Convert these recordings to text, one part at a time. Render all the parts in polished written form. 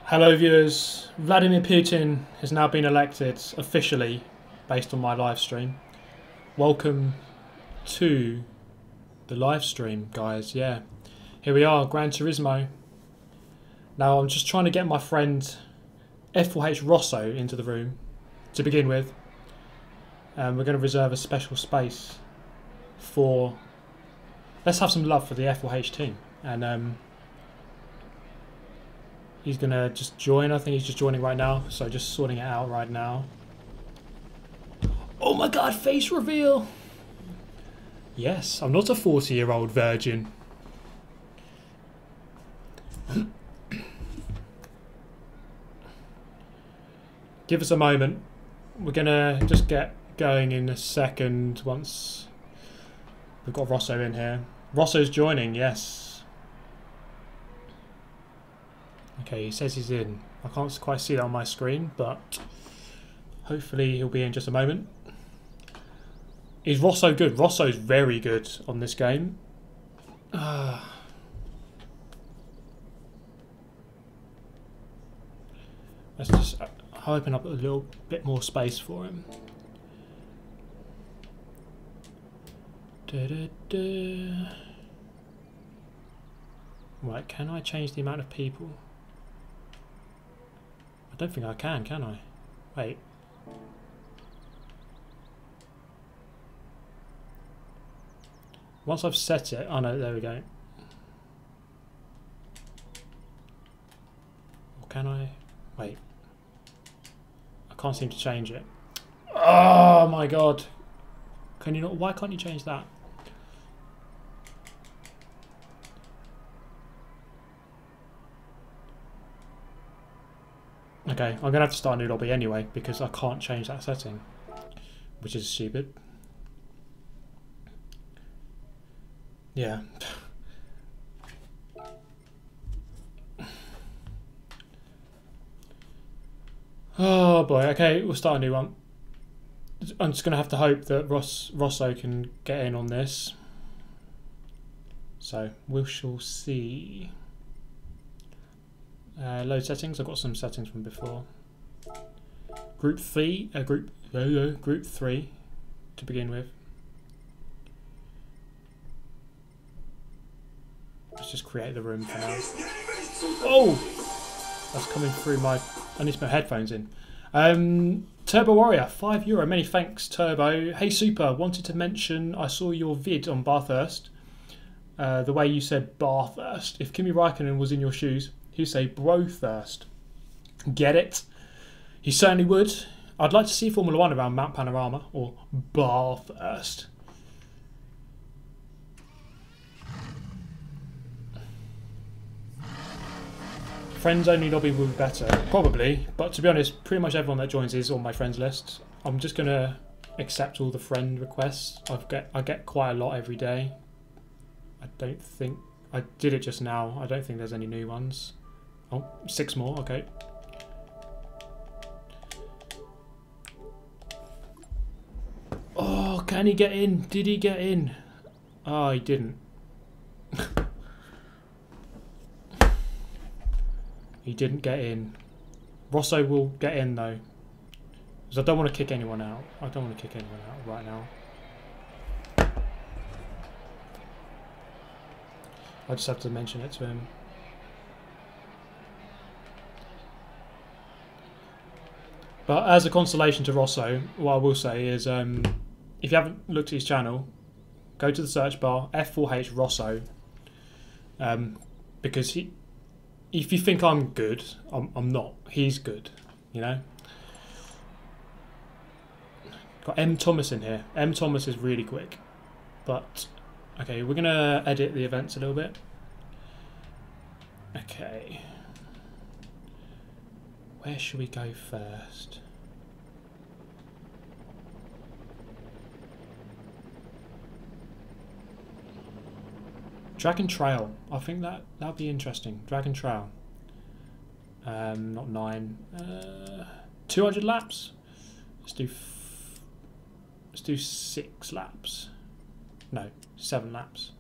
Hello viewers, Vladimir Putin has now been elected officially based on my live stream. Welcome to the live stream, guys. Yeah, here we are, Gran Turismo. Now I'm just trying to get my friend F4H Rosso into the room to begin with. We're going to reserve a special space for... Let's have some love for the F4H team. And he's going to just join. I think he's just joining right now. So just sorting it out right now. Oh my god, face reveal! Yes, I'm not a 40-year-old virgin. Give us a moment. We're going to just get going in a second once we've got Rosso in here. Rosso's joining, yes. Okay, he says he's in. I can't quite see that on my screen, but hopefully he'll be in just a moment. Is Rosso good? Rosso's very good on this game. Let's just open up a little bit more space for him. Right, can I change the amount of people? I don't think I can I? Wait. Once I've set it, oh no, there we go. Or can I? Wait. I can't seem to change it. Oh my god. Can you not? Why can't you change that? Okay, I'm going to have to start a new lobby anyway because I can't change that setting, which is stupid. Yeah. Oh boy, okay, we'll start a new one. I'm just going to have to hope that Rosso can get in on this. So, we shall see. Load settings. I've got some settings from before. Group 3 to begin with. Let's just create the room for now. Oh, that's coming through my. I need to put headphones in. Turbo Warrior, €5. Many thanks, Turbo. Hey Super, wanted to mention I saw your vid on Bathurst. The way you said Bathurst. If Kimi Raikkonen was in your shoes, he'd say Brothurst. Get it? He certainly would. I'd like to see Formula 1 around Mount Panorama or Bathurst. Friends only lobby will be better, probably. But to be honest, pretty much everyone that joins is on my friends list. I'm just gonna accept all the friend requests. I get quite a lot every day. I don't think I did it just now. I don't think there's any new ones. Oh, 6 more, okay. Oh, can he get in? Did he get in? Oh, he didn't. He didn't get in. Rosso will get in though. Because I don't want to kick anyone out. I don't want to kick anyone out right now. I just have to mention it to him. But as a consolation to Rosso, what I will say is, if you haven't looked at his channel, go to the search bar, F4H Rosso, because if you think I'm good, I'm not. He's good, you know. Got M Thomas in here. M Thomas is really quick, but okay, we're gonna edit the events a little bit. Okay. Where should we go first? Dragon Trail. I think that'll be interesting. Dragon Trail. Not 9. 200 laps. Let's do 6 laps. No, 7 laps.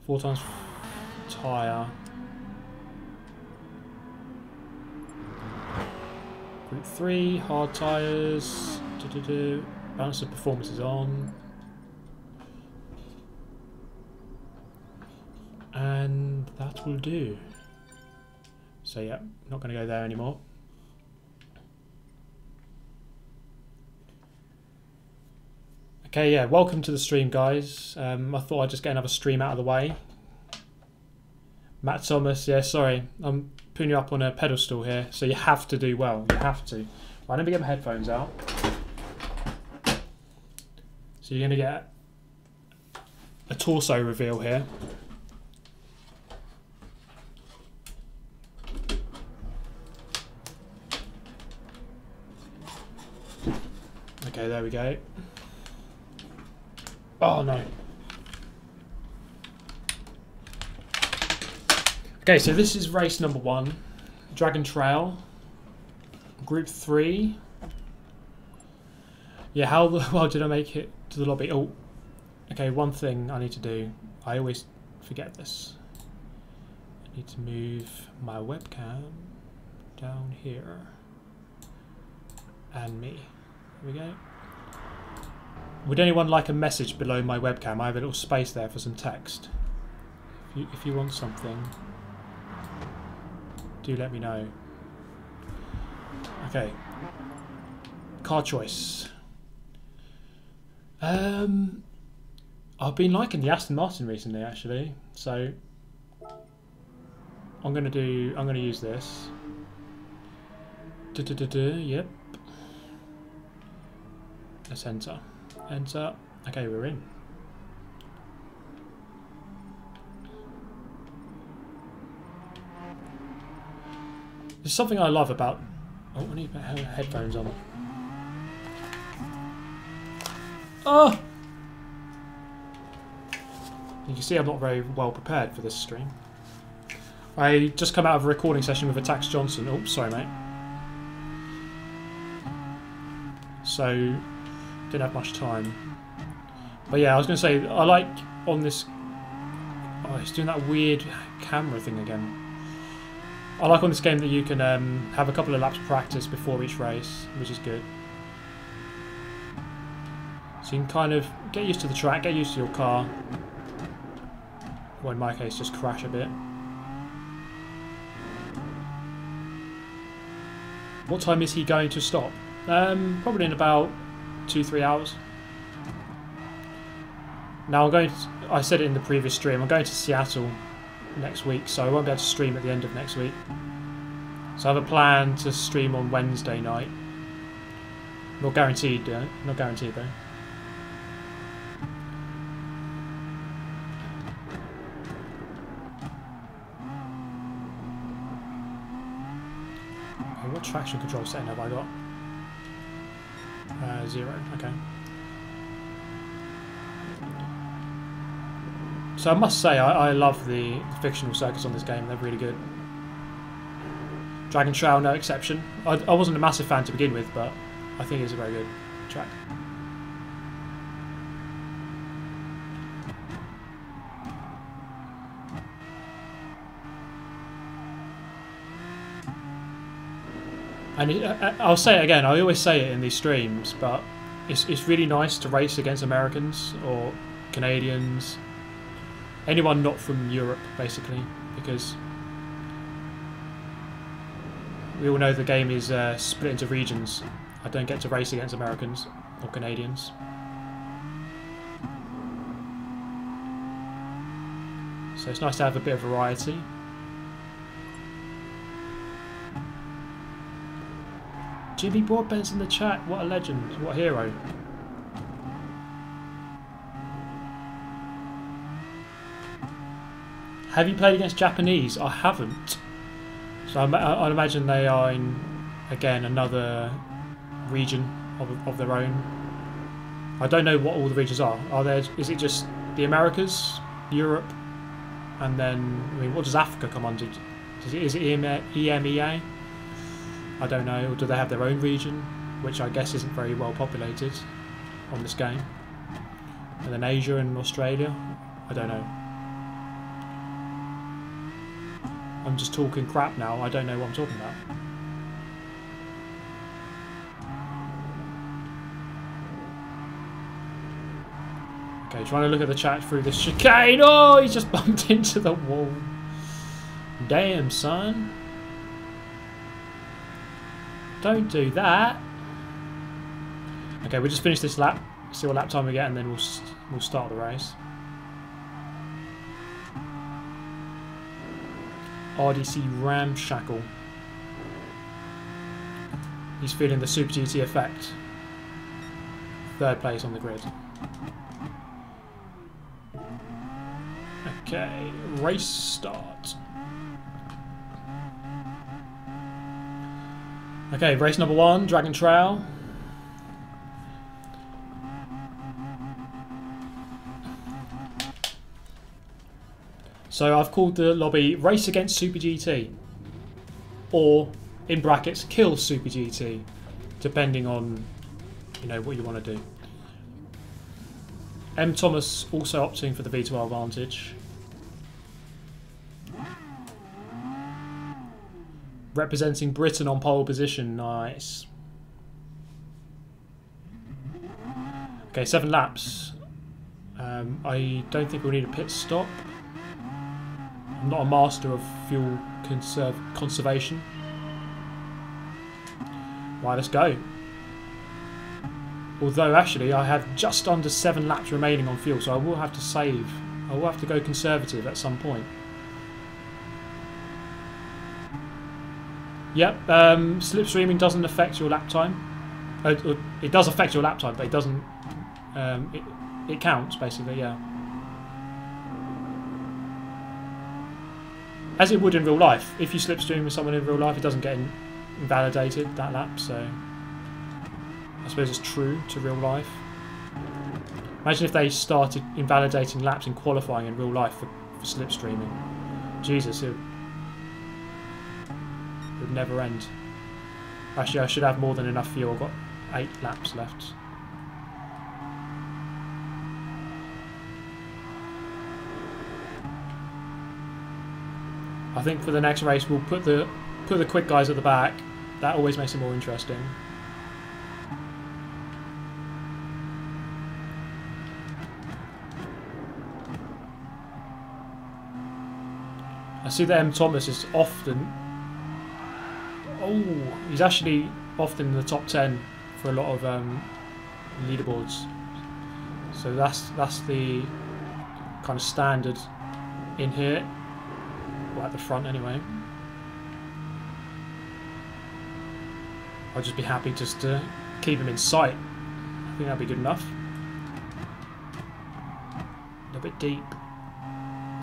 4 times tyre. Group 3, hard tyres. Balance of performance is on. And that will do. So yeah, not going to go there anymore. Okay, yeah, welcome to the stream, guys. I thought I'd just get another stream out of the way. Matt Thomas, yeah, sorry. I'm putting you up on a pedestal here, so you have to do well. You have to. Right, let me get my headphones out. So you're going to get a torso reveal here. Okay, there we go. Oh no. Okay, so this is race number 1. Dragon Trail. Group 3. Yeah, how well did I make it to the lobby? Oh, okay, one thing I need to do. I always forget this. I need to move my webcam down here. And me. There we go. Would anyone like a message below my webcam? I have a little space there for some text. If you want something, do let me know. Okay. Car choice. I've been liking the Aston Martin recently, actually. So I'm gonna use this. Yep. Let's enter. Enter. Okay, we're in. There's something I love about... Oh, I need to put headphones on. Oh! You can see I'm not very well prepared for this stream. I just come out of a recording session with Tax Johnson. Oh, sorry, mate. So... didn't have much time, but yeah, I was going to say I like on this. Oh, it's doing that weird camera thing again. I like on this game that you can have a couple of laps practice before each race, which is good. So you can kind of get used to the track, get used to your car. Well, in my case, just crash a bit. What time is he going to stop? Probably in about 2-3 hours. Now I'm going to, I said it in the previous stream, I'm going to Seattle next week, so I won't be able to stream at the end of next week. So I have a plan to stream on Wednesday night. Not guaranteed, not guaranteed though. Okay, what traction control setting have I got? 0, okay. So I must say, I love the fictional circuits on this game, they're really good. Dragon Trail, no exception. I wasn't a massive fan to begin with, but I think it's a very good track. And I'll say it again, I always say it in these streams, but it's really nice to race against Americans or Canadians, anyone not from Europe basically, because we all know the game is split into regions. I don't get to race against Americans or Canadians. So it's nice to have a bit of variety. Jimmy Broadbent's in the chat, what a legend, what a hero. Have you played against Japanese? I haven't. So I'd imagine they are in, again, another region of their own. I don't know what all the regions are. Is it just the Americas, Europe, and then, I mean, what does Africa come under? Is it EMEA? I don't know, or do they have their own region, which I guess isn't very well populated on this game? And then Asia and Australia? I don't know. I'm just talking crap now, I don't know what I'm talking about. Okay, trying to look at the chat through this chicane. Oh, he's just bumped into the wall. Damn, son. Don't do that. Okay, we'll just finish this lap, see what lap time we get, and then we'll start the race. RDC Ramshackle. He's feeling the Super GT effect. 3rd place on the grid. Okay, race start. Okay, race number 1, Dragon Trail. So I've called the lobby Race Against Super GT, or in brackets Kill Super GT, depending on what you want to do. M Thomas also opting for the V12 Advantage. Representing Britain on pole position, nice. Okay, 7 laps. I don't think we'll need a pit stop. I'm not a master of fuel conservation. Right, let's go. Although actually I have just under 7 laps remaining on fuel, so I will have to save. I will have to go conservative at some point. Yep, slipstreaming doesn't affect your lap time. It does affect your lap time, but it doesn't. It counts basically, yeah. As it would in real life. If you slipstream with someone in real life, it doesn't get invalidated that lap. So I suppose it's true to real life. Imagine if they started invalidating laps in qualifying in real life for slipstreaming. Jesus, it would never end. Actually, I should have more than enough fuel. I've got 8 laps left. I think for the next race we'll put the quick guys at the back. That always makes it more interesting. I see that M Thomas is often. Oh, he's actually often in the top 10 for a lot of leaderboards. So that's the kind of standard in here. Well, at the front anyway. I'll just be happy just to keep him in sight. I think that'd be good enough. A little bit deep.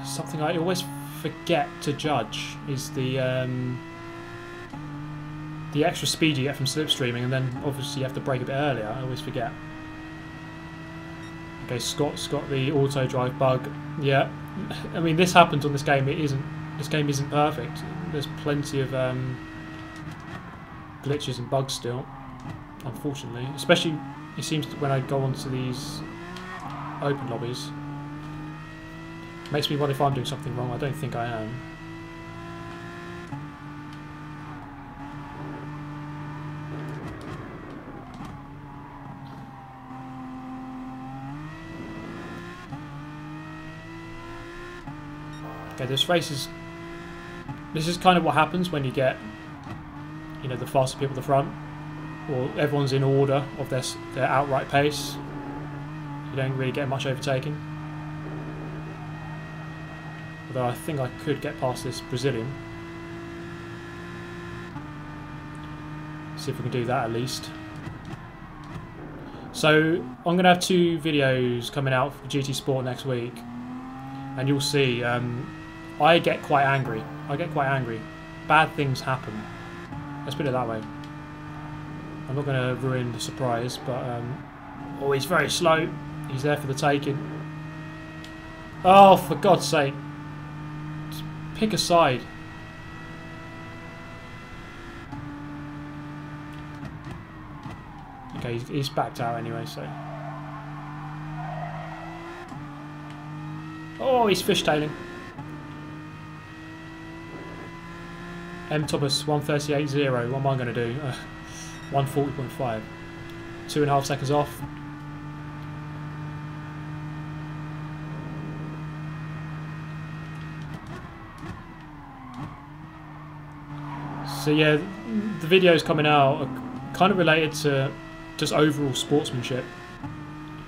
Something I always forget to judge is the extra speed you get from slipstreaming, and then obviously you have to brake a bit earlier. I always forget. Okay, Scott's got the auto drive bug. Yeah, I mean this happens on this game. This game isn't perfect. There's plenty of glitches and bugs still, unfortunately. Especially, it seems when I go onto these open lobbies. Makes me wonder if I'm doing something wrong. I don't think I am. Okay, this is kind of what happens when you get, the faster people at the front, or everyone's in order of their outright pace. You don't really get much overtaking. Although I think I could get past this Brazilian. See if we can do that at least. So I'm going to have 2 videos coming out for GT Sport next week, and you'll see. I get quite angry. Bad things happen. Let's put it that way. I'm not going to ruin the surprise, but oh, he's very slow. He's there for the taking. Oh, for God's sake! Just pick a side. Okay, he's backed out anyway, so. Oh, he's fishtailing. M Thomas 138.0. What am I going to do? 140.5. 2.5 seconds off. So yeah, the videos coming out are kind of related to just overall sportsmanship.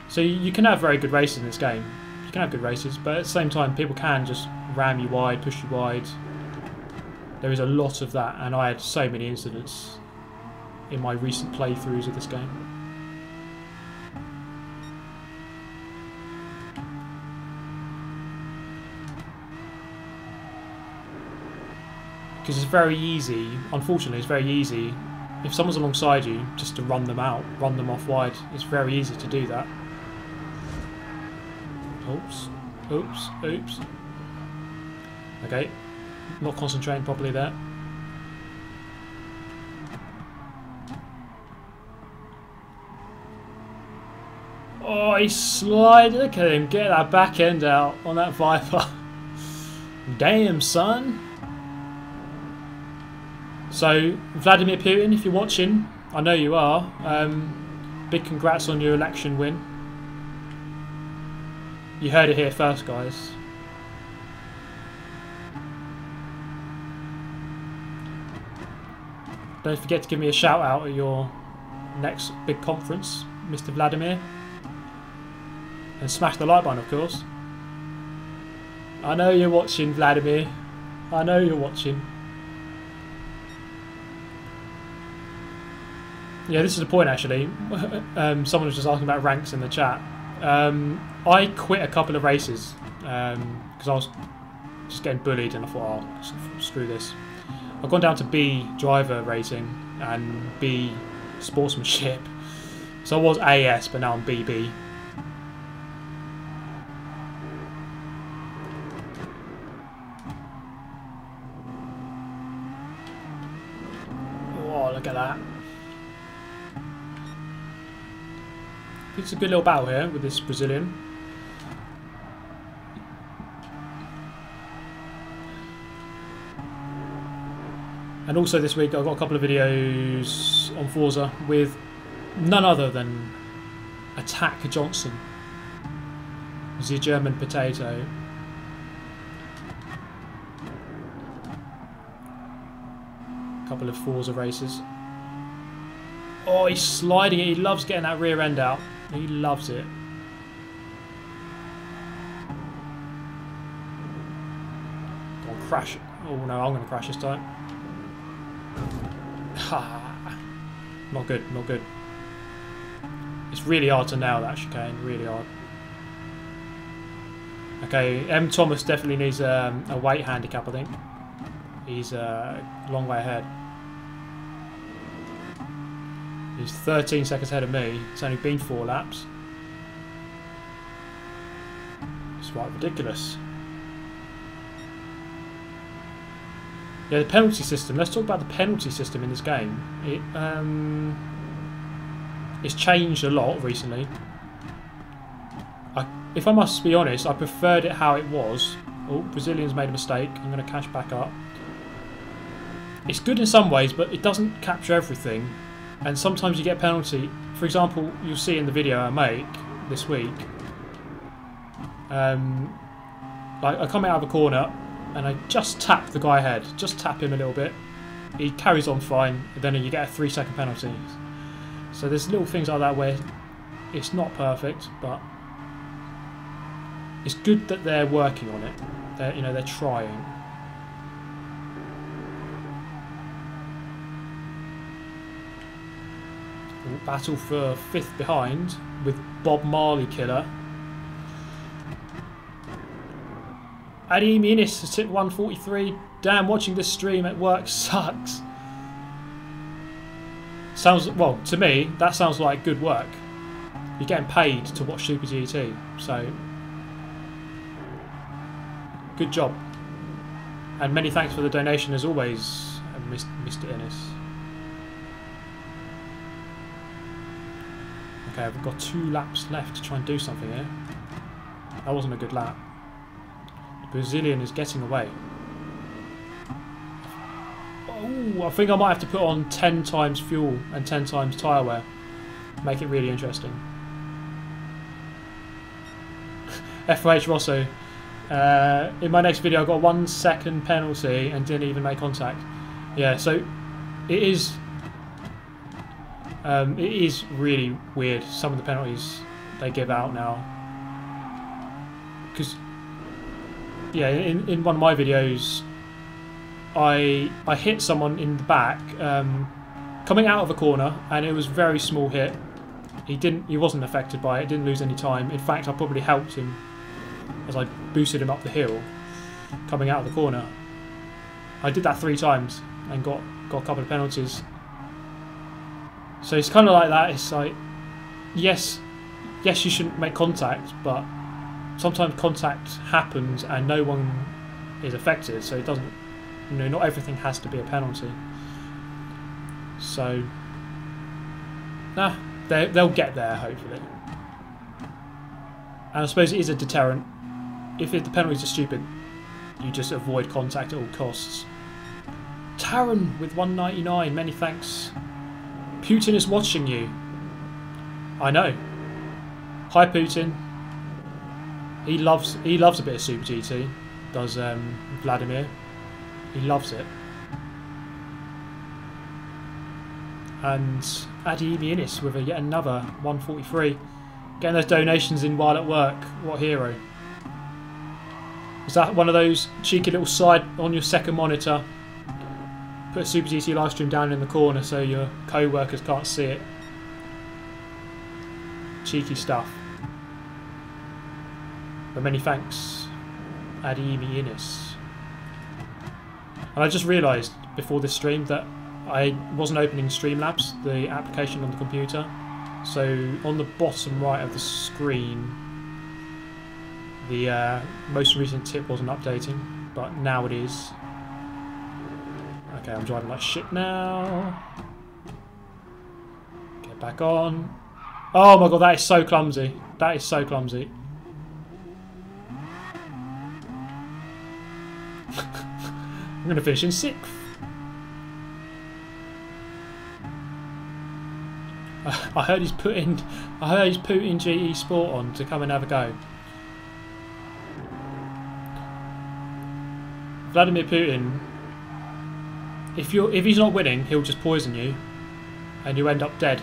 So you can have very good races in this game. You can have good races, but at the same time, people can just ram you wide, push you wide. There is a lot of that, and I had so many incidents in my recent playthroughs of this game. Because it's very easy, unfortunately it's very easy, if someone's alongside you, just to run them out, run them off wide. It's very easy to do that. Oops, oops, oops. Okay, not concentrating properly there. Oh, he slid. Look at him get that back end out on that Viper. Damn, son. So, Vladimir Putin, if you're watching, I know you are. Big congrats on your election win. You heard it here first, guys. Don't forget to give me a shout out at your next big conference, Mr. Vladimir. And smash the like button, of course. I know you're watching, Vladimir. I know you're watching. Yeah, this is a point actually. Someone was just asking about ranks in the chat. I quit a couple of races because I was just getting bullied and I thought, oh, screw this. I've gone down to B driver rating and B sportsmanship. So I was AS, but now I'm BB. Oh, look at that. It's a good little battle here with this Brazilian. And also this week I've got a couple of videos on Forza with none other than Attack Johnson, the German potato. A couple of Forza races. Oh, he's sliding it. He loves getting that rear end out. He loves it. Don't crash. Oh no, I'm going to crash this time. Ha! Not good, not good. It's really hard to nail that chicane, really hard. Okay, M. Thomas definitely needs a weight handicap, I think. He's a long way ahead. He's 13 seconds ahead of me. It's only been 4 laps. It's right ridiculous. Yeah, the penalty system. Let's talk about the penalty system in this game. It's changed a lot recently. If I must be honest, I preferred it how it was. Oh, Brazilian's made a mistake. I'm going to cash back up. It's good in some ways, but it doesn't capture everything. And sometimes you get a penalty. For example, you'll see in the video I make this week. Like I come out of a corner and I just tap the guy ahead. Just tap him a little bit. He carries on fine. And then you get a 3-second penalty. So there's little things like that where it's not perfect, but it's good that they're working on it. They're trying. Battle for 5th behind with Bob Marley killer. Adi Munis has hit 143. Damn, watching this stream at work sucks. Sounds, well, to me, that sounds like good work. You're getting paid to watch Super GT, so good job. And many thanks for the donation as always, Mr. Innes. Okay, we've got 2 laps left to try and do something here. That wasn't a good lap. The Brazilian is getting away. Oh, I think I might have to put on 10 times fuel and 10 times tyre wear. Make it really interesting. F4H Rosso. In my next video I got a 1 second penalty and didn't even make contact. Yeah, so it is really weird, some of the penalties they give out now. Because, yeah, in one of my videos, I hit someone in the back coming out of a corner, and it was a very small hit. He wasn't affected by it, didn't lose any time. In fact, I probably helped him as I boosted him up the hill coming out of the corner. I did that 3 times and got a couple of penalties. So it's kind of like that. It's like, yes, you shouldn't make contact, but sometimes contact happens and no one is affected, so it doesn't, you know, not everything has to be a penalty. So, nah, they'll get there hopefully. And I suppose it is a deterrent. If the penalties are stupid, you just avoid contact at all costs. Taron with 199, many thanks. Putin is watching you. I know. Hi Putin. He loves a bit of Super GT. Does Vladimir. He loves it. And Adi Inis with yet another 143. Getting those donations in while at work. What hero. Is that one of those cheeky little side on your second monitor? Put a Super GT live stream down in the corner so your co-workers can't see it. Cheeky stuff. But many thanks, Adimi Innes. And I just realised before this stream that I wasn't opening Streamlabs, the application on the computer. So on the bottom right of the screen, the most recent tip wasn't updating, but now it is. Okay, I'm driving like shit now. Get back on. Oh my god, that is so clumsy. That is so clumsy. I'm going to finish in 6th. I heard he's putting GT Sport on to come and have a go. Vladimir Putin, if he's not winning, he'll just poison you, and you end up dead.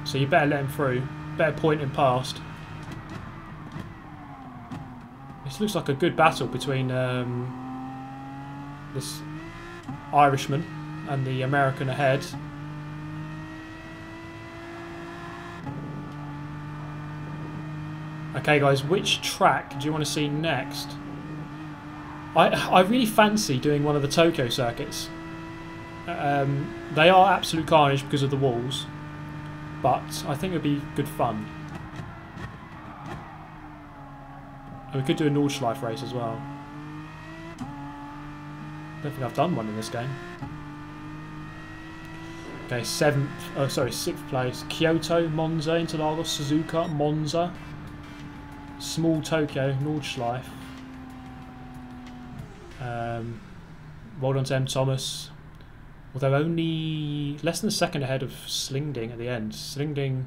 So you better let him through. Better point him past. This looks like a good battle between this Irishman and the American ahead. Okay, guys, which track do you want to see next? I really fancy doing one of the Tokyo circuits. They are absolute carnage because of the walls, but I think it would be good fun. And we could do a Nordschleife race as well. Don't think I've done one in this game. Okay, 6th place. Kyoto, Monza, Interlagos, Suzuka, Monza. Small Tokyo, Nordschleife. Well done to M. Thomas. Although only less than a second ahead of Slingding at the end. Slingding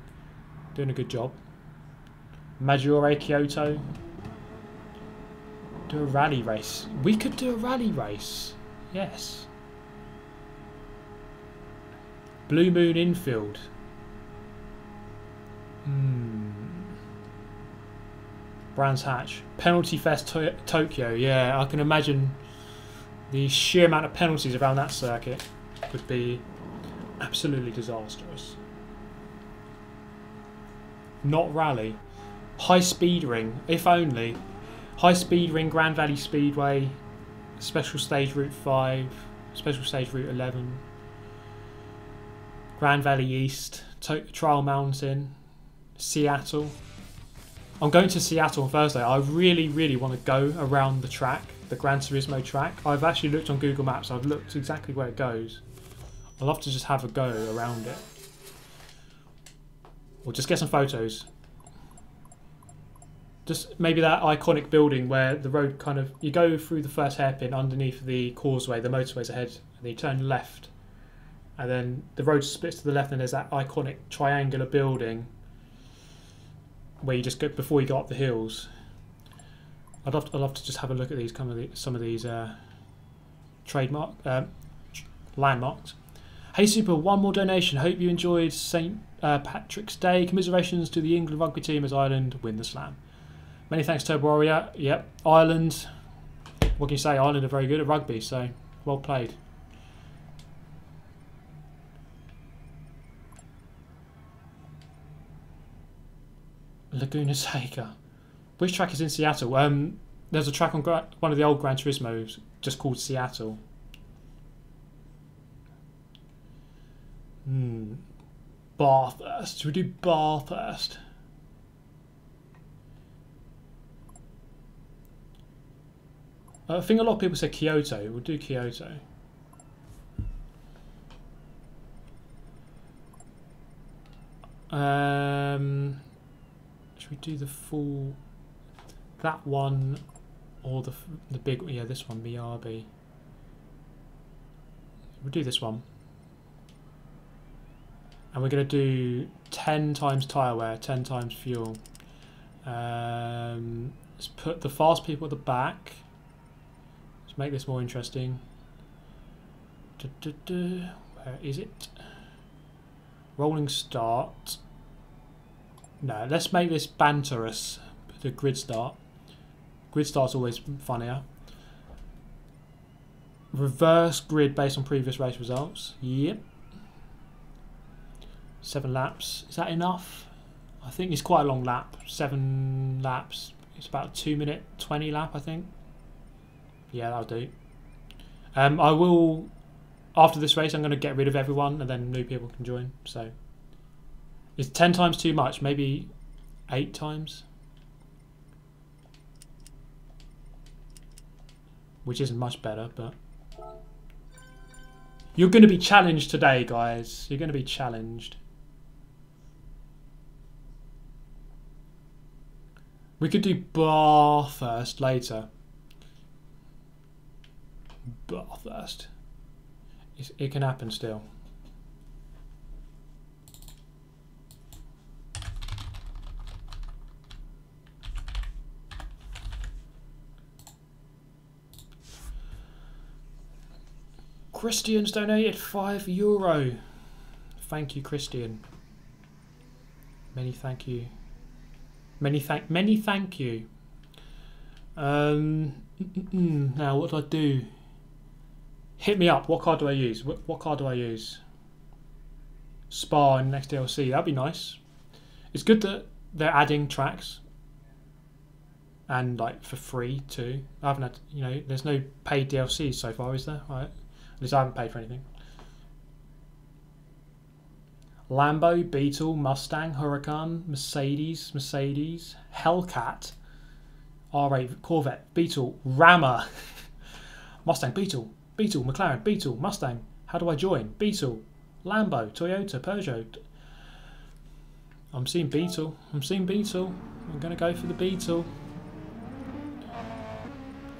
doing a good job. Maggiore, Kyoto. Do a rally race. We could do a rally race. Yes. Blue Moon Infield. Brands Hatch. Penalty Fest Tokyo. Yeah, I can imagine the sheer amount of penalties around that circuit would be absolutely disastrous. Not rally. High speed ring, if only. High speed ring, Grand Valley Speedway, special stage Route 5, special stage Route 11, Grand Valley East, Trial Mountain, Seattle. I'm going to Seattle on Thursday. I really want to go around the track, the Gran Turismo track. I've actually looked on Google Maps. I've looked exactly where it goes. I'd love to just have a go around it. Or just get some photos. Just maybe that iconic building where the road kind of... You go through the first hairpin underneath the causeway, the motorway's ahead, and then you turn left. And then the road splits to the left and there's that iconic triangular building where you just go before you go up the hills. I'd love to just have a look at these some of these landmarks. Hey Super, one more donation. Hope you enjoyed St. Patrick's Day. Commiserations to the England rugby team as Ireland win the slam. Many thanks, Turbo Warrior. Yep, Ireland. What can you say? Ireland are very good at rugby, so well played. Laguna Seca. Which track is in Seattle? There's a track on one of the old Gran Turismos just called Seattle. Bathurst. Should we do Bathurst? I think a lot of people said Kyoto. We'll do Kyoto. Should we do the full... that one or the big... yeah, this one, BRB. We'll do this one. And we're going to do 10 times tyre wear, 10 times fuel. Let's put the fast people at the back. Let's make this more interesting. Where is it? Rolling start. No, let's make this banterous. The grid start. Grid start's always funnier. Reverse grid based on previous race results. Yep. 7 laps. Is that enough? I think it's quite a long lap. 7 laps. It's about a 2-minute 20 lap, I think. Yeah, that'll do. I will, after this race, I'm going to get rid of everyone and then new people can join. So, is 10 times too much? Maybe 8 times? Which isn't much better, but... you're going to be challenged today, guys. You're going to be challenged. We could do bar first later. Bar first. It can happen still. Christian's donated €5. Thank you, Christian. Many thank you. Many thank you. Now what do I do? Hit me up. What card do I use? What card do I use? Spa in next DLC. That'd be nice. It's good that they're adding tracks. And like for free too. I haven't had, you know, there's no paid DLCs so far, is there? Right. At least I haven't paid for anything. Lambo, Beetle, Mustang, Huracan, Mercedes, Hellcat, R8, Corvette, Beetle, Rammer, Mustang, Beetle, McLaren, Beetle, Mustang. How do I join? Beetle, Lambo, Toyota, Peugeot. I'm seeing Beetle. I'm going to go for the Beetle.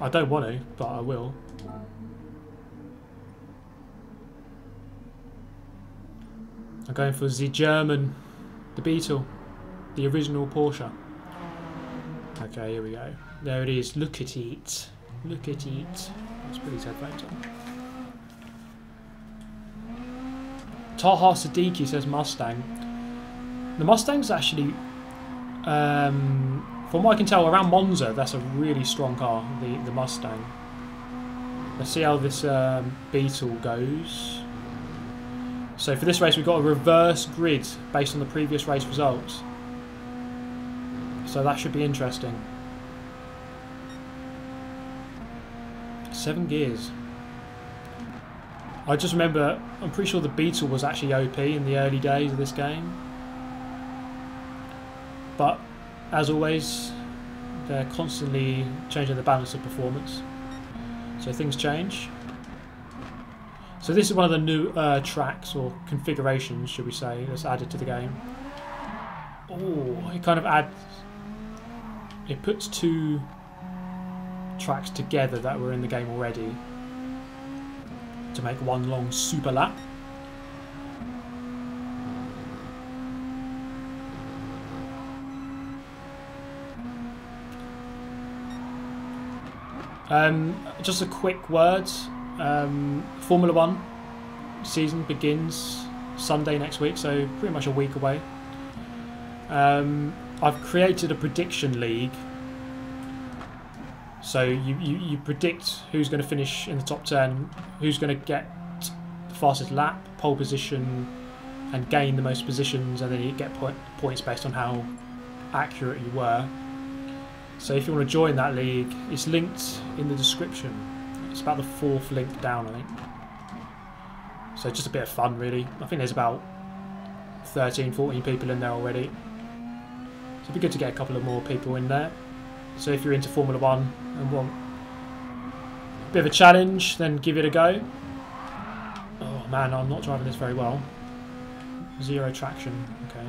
I don't want to, but I will. I'm going for the German, the Beetle, the original Porsche. Okay, here we go. There it is. Look at it. Look at it. Let's put these headphones on. Taha Siddiqui says Mustang. The Mustang's actually, from what I can tell, around Monza, that's a really strong car, the Mustang. Let's see how this Beetle goes. So for this race we've got a reverse grid based on the previous race results. So that should be interesting. 7 gears. I just remember, I'm pretty sure the Beetle was actually OP in the early days of this game. But as always, they're constantly changing the balance of performance. So things change. So this is one of the new tracks or configurations, should we say, that's added to the game. Oh, it kind of adds... it puts 2 tracks together that were in the game already to make one long super lap. Just a quick word. Formula 1 season begins Sunday next week, so pretty much a week away. I've created a prediction league. So you predict who's going to finish in the top 10, who's going to get the fastest lap, pole position, and gain the most positions, and then you get points based on how accurate you were. So if you want to join that league, it's linked in the description. It's about the 4th link down, I think. So just a bit of fun, really. I think there's about 13, 14 people in there already. So it'd be good to get a couple of more people in there. So if you're into Formula 1 and want a bit of a challenge, then give it a go. Oh man, I'm not driving this very well. 0 traction, okay.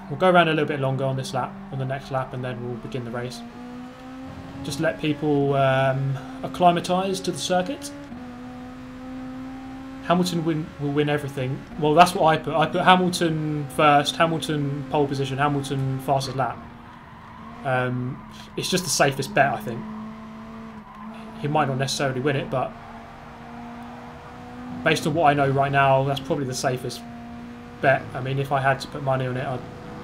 We'll go around a little bit longer on this lap, on the next lap, and then we'll begin the race. Just let people acclimatise to the circuit. Hamilton will win everything. Well, that's what I put. I put Hamilton first, Hamilton pole position, Hamilton fastest lap. It's just the safest bet, I think. He might not necessarily win it, but based on what I know right now, that's probably the safest bet. I mean, if I had to put money on it, I'd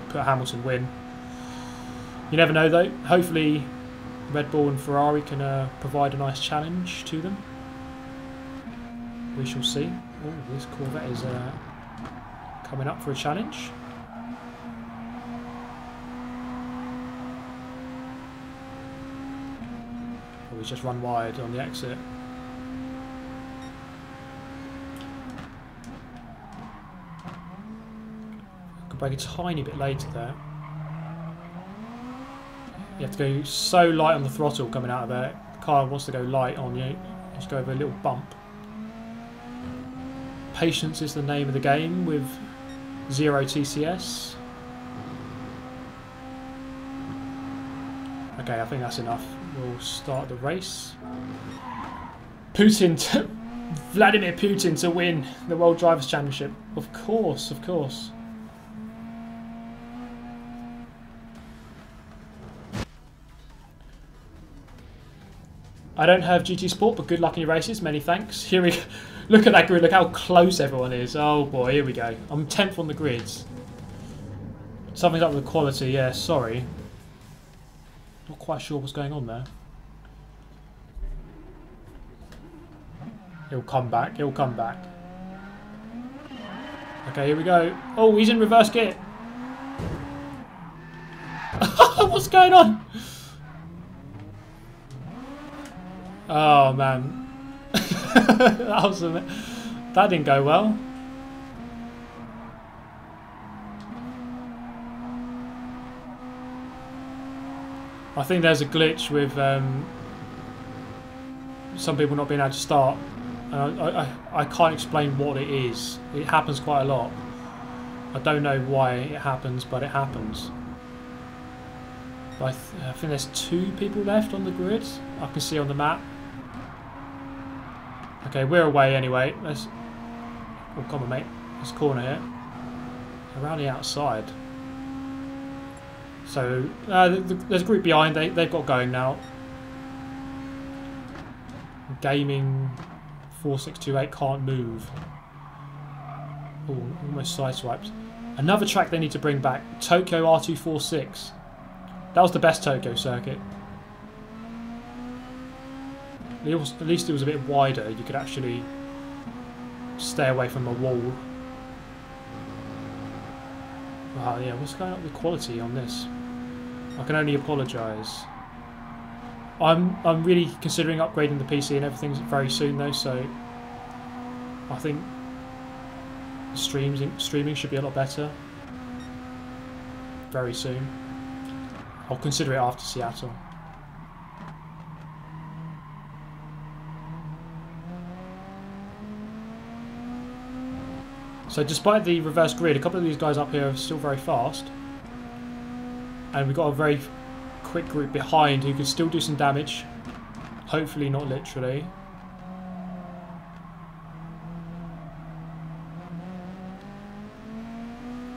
put Hamilton win. You never know, though. Hopefully, Red Bull and Ferrari can provide a nice challenge to them. We shall see. Oh, this Corvette is coming up for a challenge. Oh, he's just run wide on the exit. Could brake a tiny bit later there. You have to go so light on the throttle coming out of there. The car wants to go light on you. Just go over a little bump. Patience is the name of the game with 0 TCS. Okay, I think that's enough. We'll start the race. Vladimir Putin to win the World Drivers' Championship. Of course, of course. I don't have GT Sport, but good luck in your races. Many thanks. Here we go. Look at that grid. Look how close everyone is. Oh boy, here we go. I'm 10th on the grids. Something's up with the quality. Yeah, sorry. Not quite sure what's going on there. He'll come back. He'll come back. Okay, here we go. Oh, he's in reverse gear. What's going on? Oh man. That didn't go well. I think there's a glitch with some people not being able to start. I can't explain what it is. It happens quite a lot. I don't know why it happens, but it happens. But I think there's 2 people left on the grid. I can see on the map. Okay, we're away anyway. Let's. Oh, come on, mate. Let's corner here. Around the outside. So there's a group behind. They've got going now. Gaming 4628 can't move. Oh, almost sideswiped. Another track they need to bring back. Tokyo R246. That was the best Tokyo circuit. At least it was a bit wider. You could actually stay away from a wall. Wow, yeah, what's going on with quality on this? I can only apologise. I'm really considering upgrading the PC and everything very soon though, so I think streaming should be a lot better very soon. I'll consider it after Seattle. So despite the reverse grid, a couple of these guys up here are still very fast. And we've got a very quick group behind who can still do some damage. Hopefully not literally.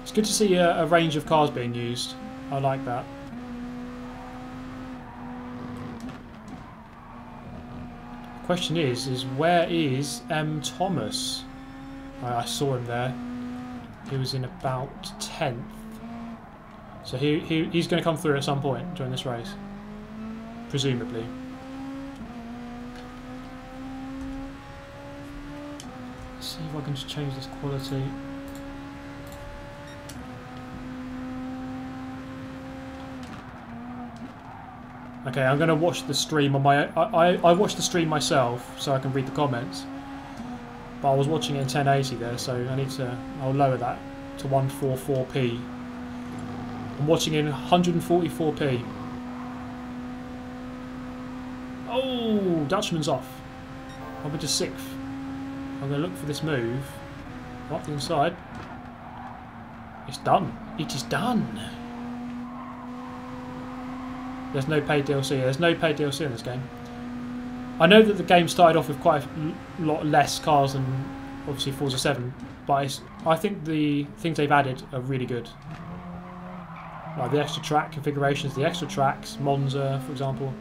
It's good to see a range of cars being used. I like that. Question is where is M. Thomas? I saw him there. He was in about 10th. So he's going to come through at some point during this race, presumably. Let's see if I can just change this quality. Okay, I'm going to watch the stream on my... I watch the stream myself so I can read the comments. But I was watching it in 1080 there, so I need to... I'll lower that to 144p. I'm watching in 144p. Oh, Dutchman's off. I'll be to 6th. I'm going to look for this move. Up the inside. It's done. It is done. There's no paid DLC. There's no paid DLC in this game. I know that the game started off with quite a lot less cars than obviously Forza 7, but I think the things they've added are really good. Like the extra track configurations, the extra tracks, Monza for example,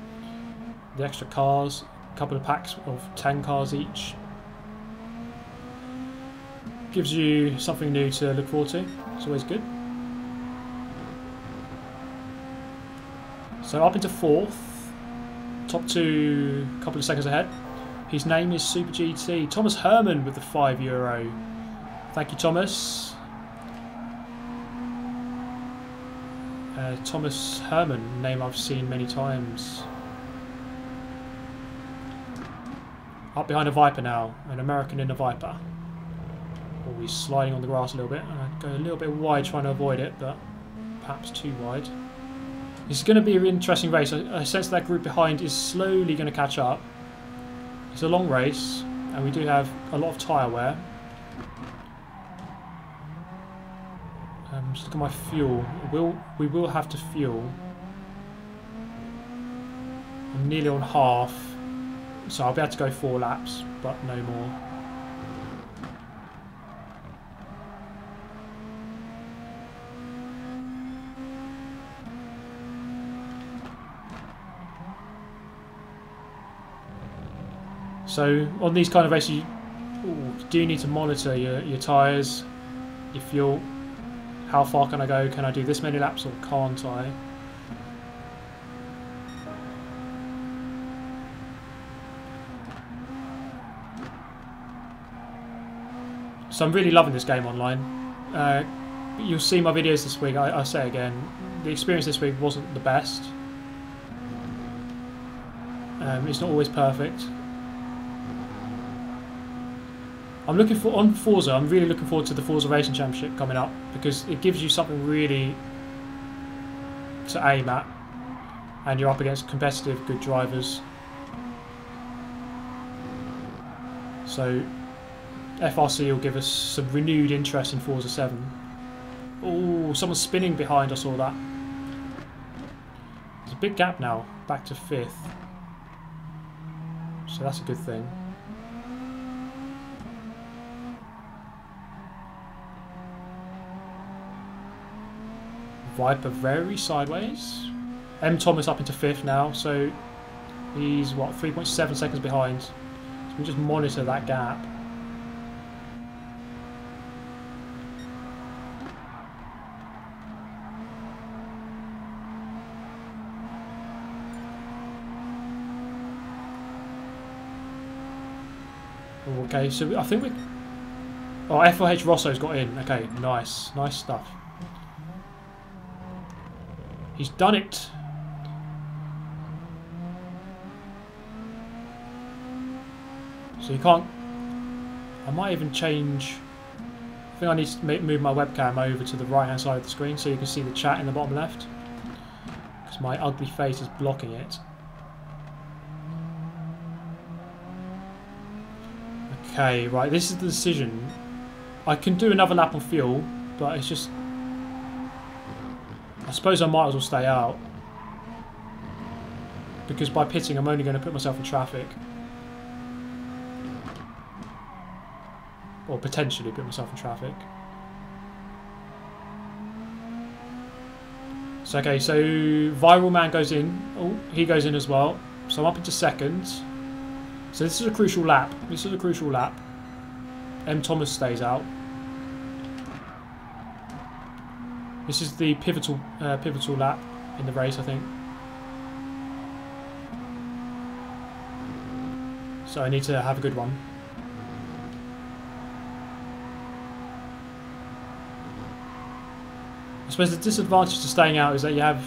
the extra cars, a couple of packs of 10 cars each. Gives you something new to look forward to. It's always good. So up into 4th, top 2 a couple of seconds ahead. His name is Super GT. Thomas Herman with the €5. Thank you, Thomas. Thomas Herman, name I've seen many times. Up behind a Viper now, an American in a Viper. Oh, he's sliding on the grass a little bit. I go a little bit wide trying to avoid it, but perhaps too wide. This is going to be an interesting race. I sense that group behind is slowly going to catch up. It's a long race, and we do have a lot of tyre wear. Just look at my fuel. We will have to fuel. I'm nearly on half, so I'll be able to go 4 laps, but no more. So on these kind of races, you do need to monitor your tyres, your fuel. How far can I go? Can I do this many laps or can't I? So I'm really loving this game online. You'll see my videos this week. I say again, the experience this week wasn't the best. It's not always perfect. I'm looking for on Forza. I'm really looking forward to the Forza Racing Championship coming up because it gives you something really to aim at, and you're up against competitive, good drivers. So FRC will give us some renewed interest in Forza 7. Oh, someone's spinning behind. I saw that. There's a big gap now, back to 5th. So that's a good thing. Viper very sideways. M. Thomas up into 5th now, so he's what, 3.7 seconds behind. So we just monitor that gap. Okay, so I think we... Oh, F4H Rosso's got in. Okay, nice. Nice stuff. He's done it. So you can't... I might even change... I think I need to move my webcam over to the right hand side of the screen so you can see the chat in the bottom left. Because my ugly face is blocking it. Okay, right, this is the decision. I can do another lap on fuel, but it's just... I suppose I might as well stay out. Because by pitting, I'm only going to put myself in traffic. Or potentially put myself in traffic. So, okay, so Viral Man goes in. Oh, he goes in as well. So I'm up into 2nd. So this is a crucial lap. This is a crucial lap. M. Thomas stays out. This is the pivotal lap in the race, I think. So I need to have a good one. I suppose the disadvantage to staying out is that you have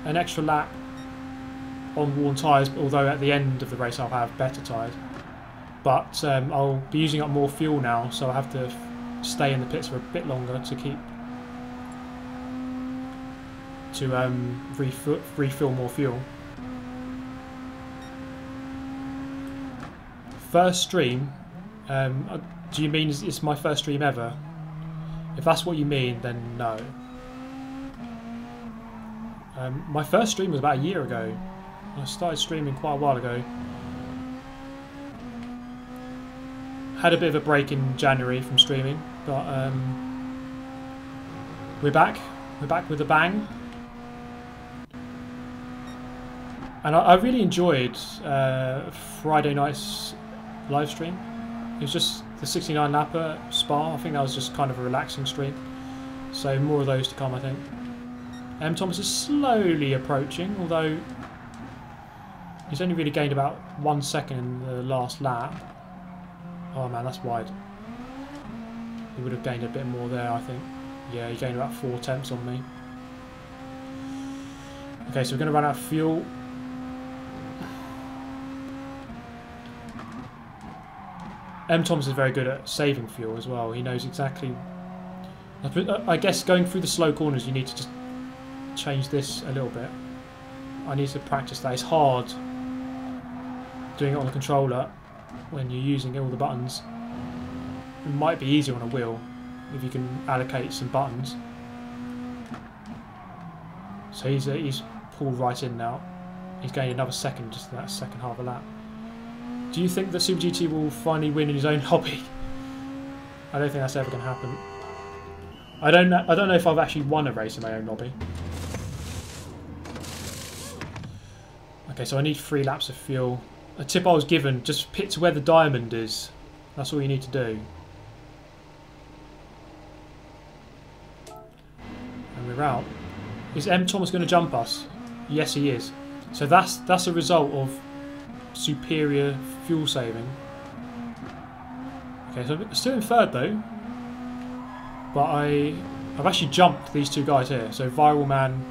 an extra lap on worn tyres, although at the end of the race I'll have better tyres. But I'll be using up more fuel now, so I have to stay in the pits for a bit longer to keep refill more fuel. First stream? Do you mean it's my first stream ever? If that's what you mean, then no. My first stream was about a year ago. I started streaming quite a while ago. Had a bit of a break in January from streaming, but we're back. We're back with a bang. And I really enjoyed Friday night's live stream. It was just the 69 lapper Spa. I think that was just kind of a relaxing stream. So more of those to come, I think. M. Thomas is slowly approaching, although he's only really gained about 1 second in the last lap. Oh man, that's wide. He would have gained a bit more there, I think. Yeah, he gained about 4 tenths on me. Okay, so we're going to run out of fuel. M. Thomas is very good at saving fuel as well. He knows exactly... I guess going through the slow corners you need to just change this a little bit. I need to practice that. It's hard doing it on the controller when you're using all the buttons. It might be easier on a wheel if you can allocate some buttons. So he's pulled right in now. He's gained another second just in that second half of a lap. Do you think that Super GT will finally win in his own hobby? I don't think that's ever going to happen. I don't know if I've actually won a race in my own hobby. Okay, so I need 3 laps of fuel. A tip I was given, just pit to where the diamond is. That's all you need to do. And we're out. Is M. Thomas going to jump us? Yes, he is. So that's a result of superior fuel saving. Okay, so I'm still in third though. But I've actually jumped these 2 guys here. So Viral Man,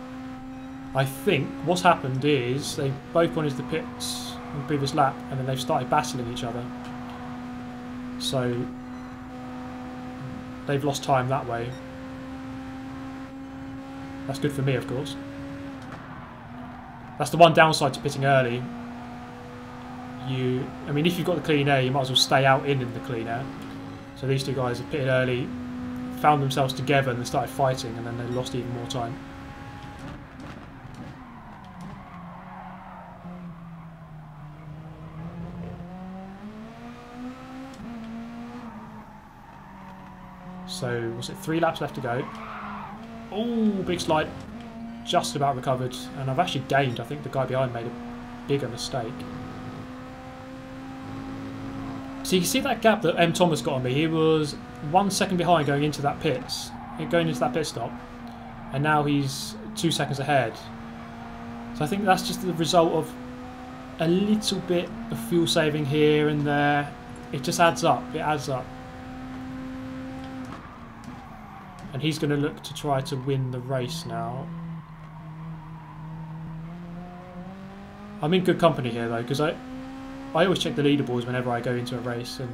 I think what's happened is they've both gone into the pits on the previous lap and then they've started battling each other. So they've lost time that way. That's good for me, of course. That's the one downside to pitting early. I mean, if you've got the clean air, you might as well stay out in the clean air. So these 2 guys have pitted early, found themselves together and they started fighting and then they lost even more time. So, was it 3 laps left to go? Oh, big slide. Just about recovered. And I've actually gained. I think the guy behind made a bigger mistake. So you can see that gap that M. Thomas got on me. He was 1 second behind going into that pit stop. And now he's 2 seconds ahead. So I think that's just the result of a little bit of fuel saving here and there. It just adds up. It adds up. And he's going to look to try to win the race now. I'm in good company here though, because I always check the leaderboards whenever I go into a race, and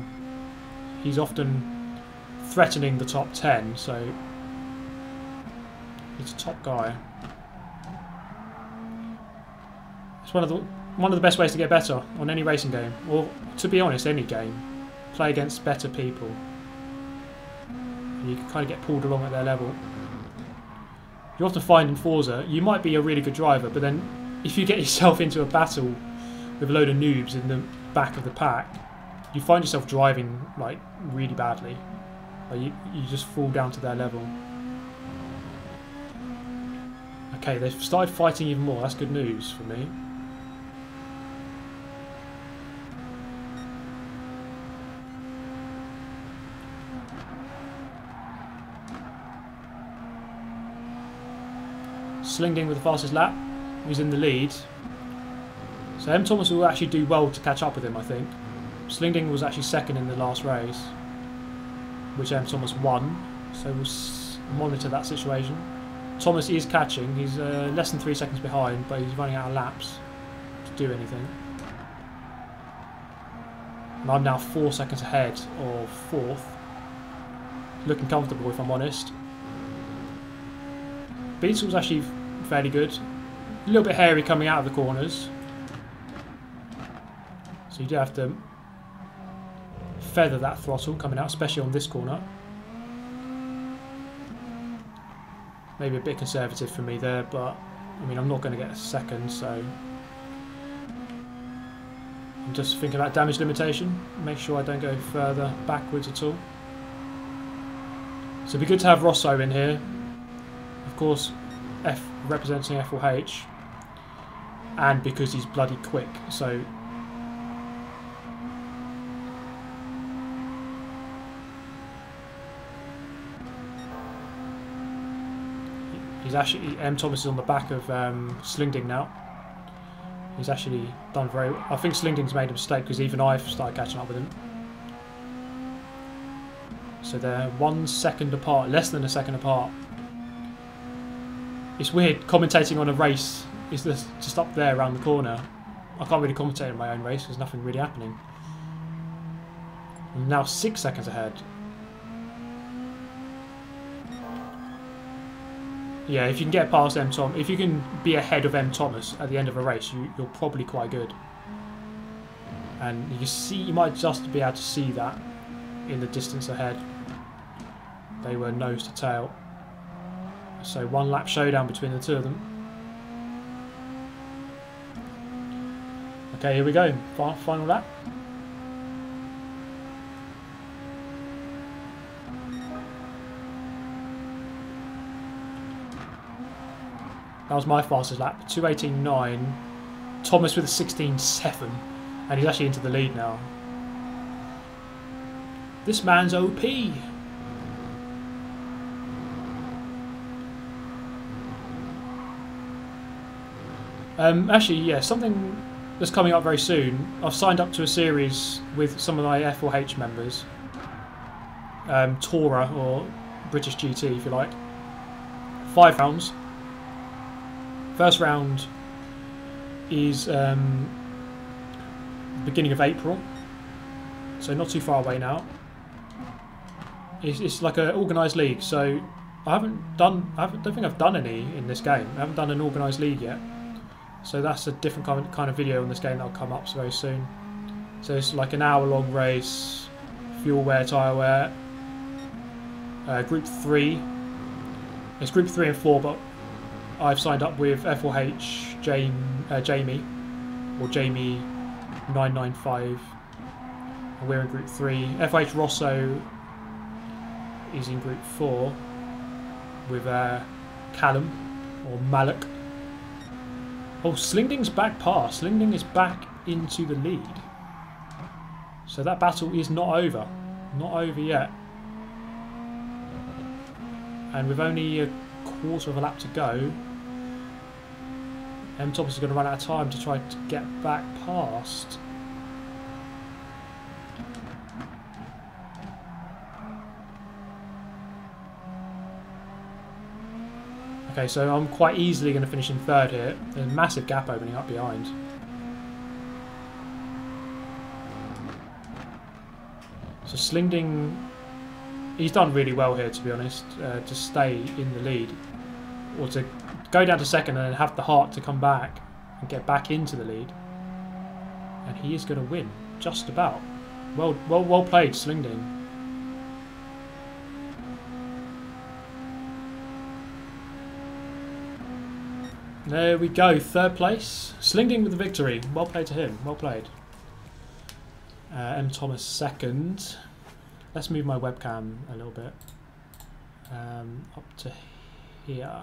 he's often threatening the top 10, so he's a top guy. It's one of the best ways to get better on any racing game, or to be honest, any game. Play against better people. You can kind of get pulled along at their level. You often find in Forza, you might be a really good driver, but then if you get yourself into a battle with a load of noobs in the back of the pack, you find yourself driving like really badly. Like you just fall down to their level. Okay, they've started fighting even more. That's good news for me. Slingding with the fastest lap. He's in the lead. So M. Thomas will actually do well to catch up with him, I think. Slingding was actually second in the last race, which M. Thomas won. So we'll monitor that situation. Thomas is catching. He's less than 3 seconds behind, but he's running out of laps to do anything. And I'm now 4 seconds ahead of fourth. Looking comfortable, if I'm honest. Beetle's actually fairly good. A little bit hairy coming out of the corners. So you do have to feather that throttle coming out, especially on this corner. Maybe a bit conservative for me there, but I mean, I'm not going to get a second, so I'm just thinking about damage limitation. Make sure I don't go further backwards at all. So it'd be good to have Rosso in here. Of course, representing F4H, and because he's bloody quick. So he's actually, M. Thomas is on the back of Slingding now. He's actually done very well. I think Slingding's made a mistake because even I've started catching up with him. So they're 1 second apart, less than a second apart. It's weird commentating on a race. Is this just up there around the corner? I can't really commentate on my own race. There's nothing really happening. I'm now 6 seconds ahead. Yeah, if you can get past M. Thomas, if you can be ahead of M. Thomas at the end of a race, you're probably quite good. And you can see, you might just be able to see that in the distance ahead. They were nose to tail. So 1 lap showdown between the two of them. Okay, here we go. Final lap. That was my fastest lap, 2:18.9. Thomas with a 16.7, and he's actually into the lead now. This man's OP. Actually, yeah, something that's coming up very soon. I've signed up to a series with some of my F4H members. Tora, or British GT, if you like. 5 rounds. First round is beginning of April, so not too far away now. It's like an organised league, so I don't think I've done any in this game. I haven't done an organised league yet, so that's a different kind of video on this game that'll come up very soon. So it's like an hour-long race, fuel wear, tyre wear. Group 3. It's Group 3 and 4, but I've signed up with F4H Jamie, or Jamie 995, and we're in Group 3. F4H Rosso is in Group 4 with Callum, or Malik. Oh, Slingding's back past. Slingding is back into the lead. So that battle is not over. Not over yet. And with only a quarter of a lap to go, M. Thomas is going to run out of time to try to get back past. Okay, so I'm quite easily going to finish in third here. There's a massive gap opening up behind. So Slingding, he's done really well here, to be honest, to stay in the lead, or to go down to second and then have the heart to come back and get back into the lead. And he is going to win, just about. Well played, Slingding. There we go, third place. Slingding with the victory. Well played to him. Well played. M. Thomas second. Let's move my webcam a little bit up to here.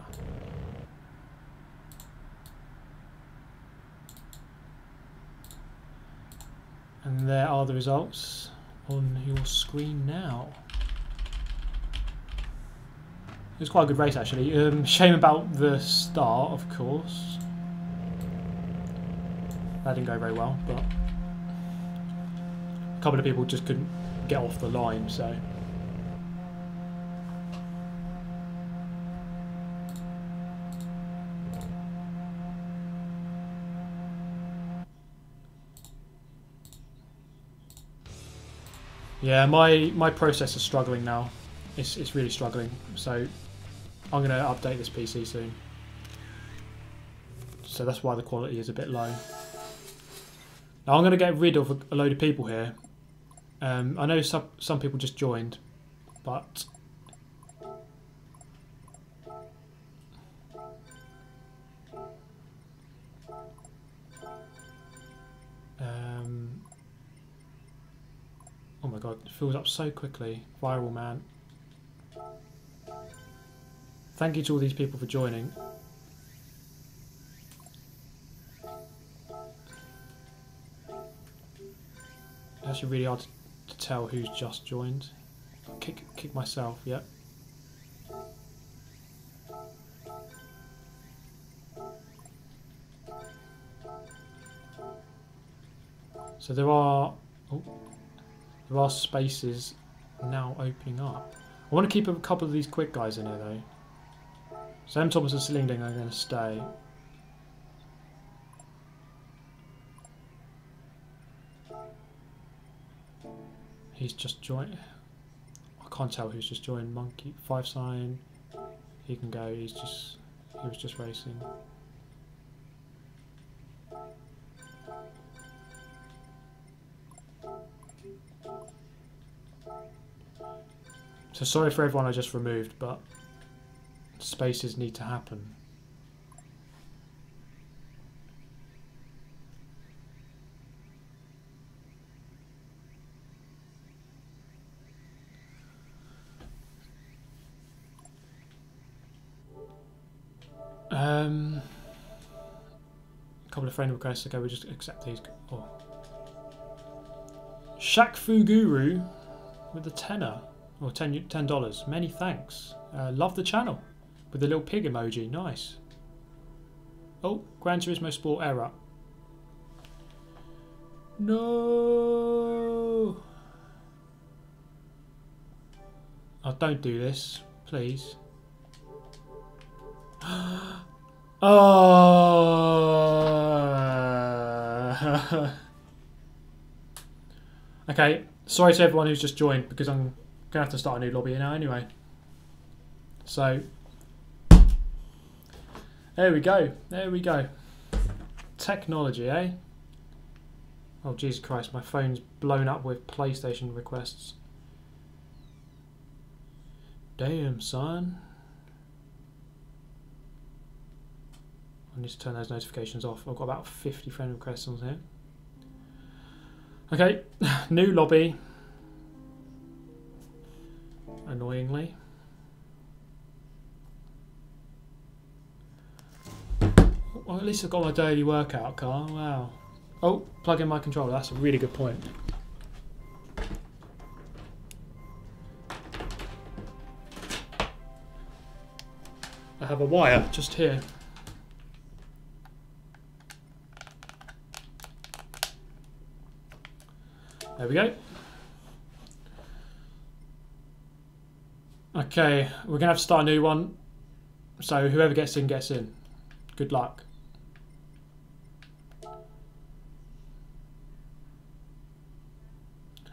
And there are the results on your screen now. was quite a good race actually. Shame about the start, of course. That didn't go very well, but a couple of people just couldn't get off the line, so. Yeah, my processor's struggling now. It's really struggling, so I'm going to update this PC soon. So that's why the quality is a bit low. Now I'm going to get rid of a load of people here. I know some people just joined, but oh my god, it fills up so quickly. Viral man. Thank you to all these people for joining. It's actually really hard to tell who's just joined. Kick myself, yep. So there are spaces now opening up. I want to keep a couple of these quick guys in here though. Sam Thomas and Slingding are going to stay. He's just joined. I can't tell who's just joined. Monkey 5 sign. He can go. He was just racing. So sorry for everyone I just removed, but spaces need to happen. A couple of friend requests. Okay, we'll just accept these. Oh. Shaq Fu Guru with a tenner. Or $10. Many thanks. Love the channel. With the little pig emoji. Nice. Oh, Gran Turismo Sport error. No. Oh, don't do this, please. Oh. Okay. Sorry to everyone who's just joined because I'm gonna have to start a new lobby now anyway. So there we go. There we go. Technology, eh? Oh Jesus Christ, my phone's blown up with PlayStation requests. Damn, son. I need to turn those notifications off. I've got about 50 friend requests on here. Okay, new lobby. Annoyingly. Well, at least I've got my daily workout car. Wow. Oh, plug in my controller. That's a really good point. I have a wire just here. There we go. Okay, we're going to have to start a new one. So whoever gets in, gets in. Good luck.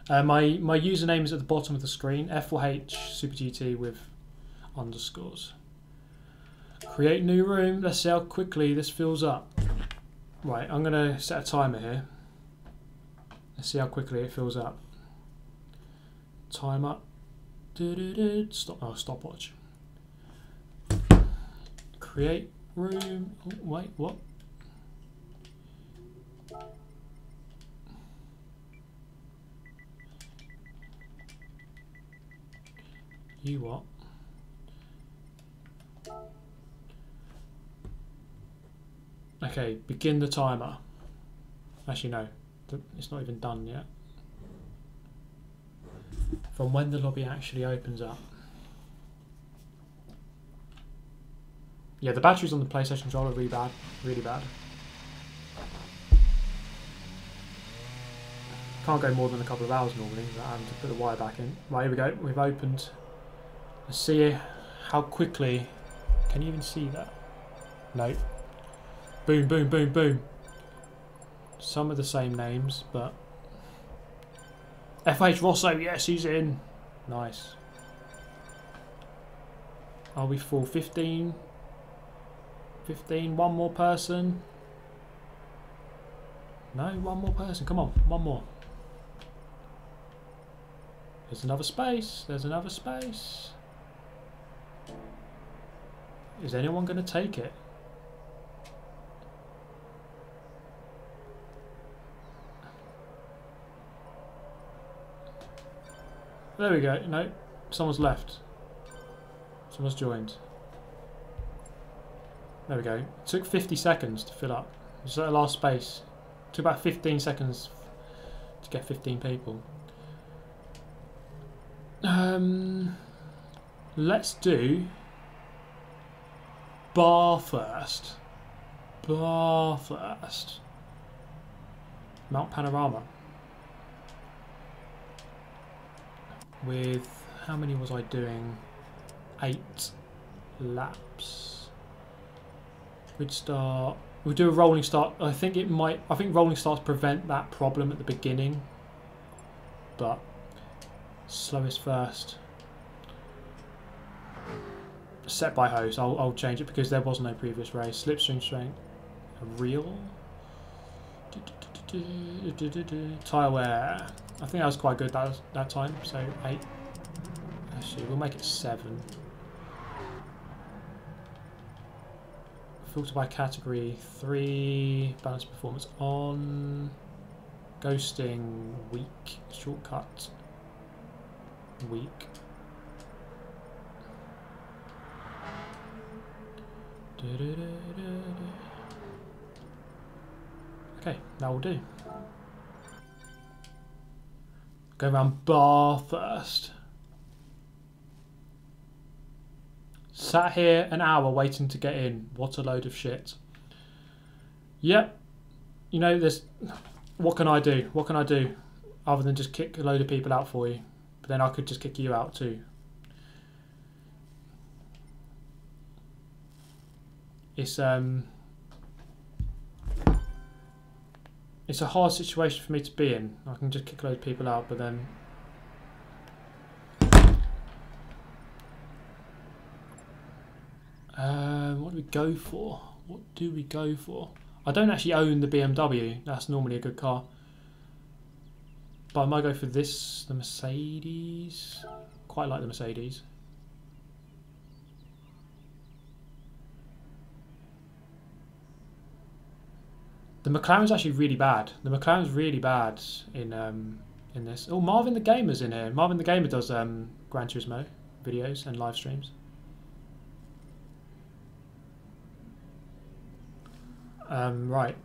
My username is at the bottom of the screen. F4H Super GT with underscores. Create new room. Let's see how quickly this fills up. Right, I'm going to set a timer here. Let's see how quickly it fills up. Time up. Stop. Oh, stopwatch. Create room. Oh, wait, what? You what? Okay, begin the timer. Actually, no. It's not even done yet. From when the lobby actually opens up. Yeah, the batteries on the PlayStation controller are really bad. Really bad. Can't go more than a couple of hours normally without having to put the wire back in. Right, here we go. We've opened. Let's see how quickly. Can you even see that? No. Boom, boom, boom, boom. Some of the same names, but F4H Rosso, yes, he's in. Nice. Are we full? 15? 15? One more person? No, one more person. Come on, one more. There's another space. There's another space. Is anyone going to take it? There we go. No, someone's left. Someone's joined. There we go. It took 50 seconds to fill up. It was at the last space. It took about 15 seconds to get 15 people. Let's do bar first. Bar first. Mount Panorama. With how many was I doing? 8 laps. We'd start. We'll do a rolling start. I think it might. I think rolling starts prevent that problem at the beginning. But slowest first. Set by host. I'll change it because there was no previous race. Slipstream strength. Real. Tyre wear. I think that was quite good that time. So 8. Actually, we'll make it 7. Filter by category. 3. Balance performance on. Ghosting weak. Shortcut weak. Okay, that will do. Go around bar first. Sat here an hour waiting to get in. What a load of shit. Yep. You know, there's... What can I do? What can I do? Other than just kick a load of people out for you. But then I could just kick you out too. It's a hard situation for me to be in. I can just kick a load of people out, but then... what do we go for? What do we go for? I don't actually own the BMW. That's normally a good car. But I might go for this, the Mercedes. Quite like the Mercedes. The McLaren's actually really bad. The McLaren's really bad in this. Oh, Marvin the Gamer's in here. Marvin the Gamer does Gran Turismo videos and live streams. Right.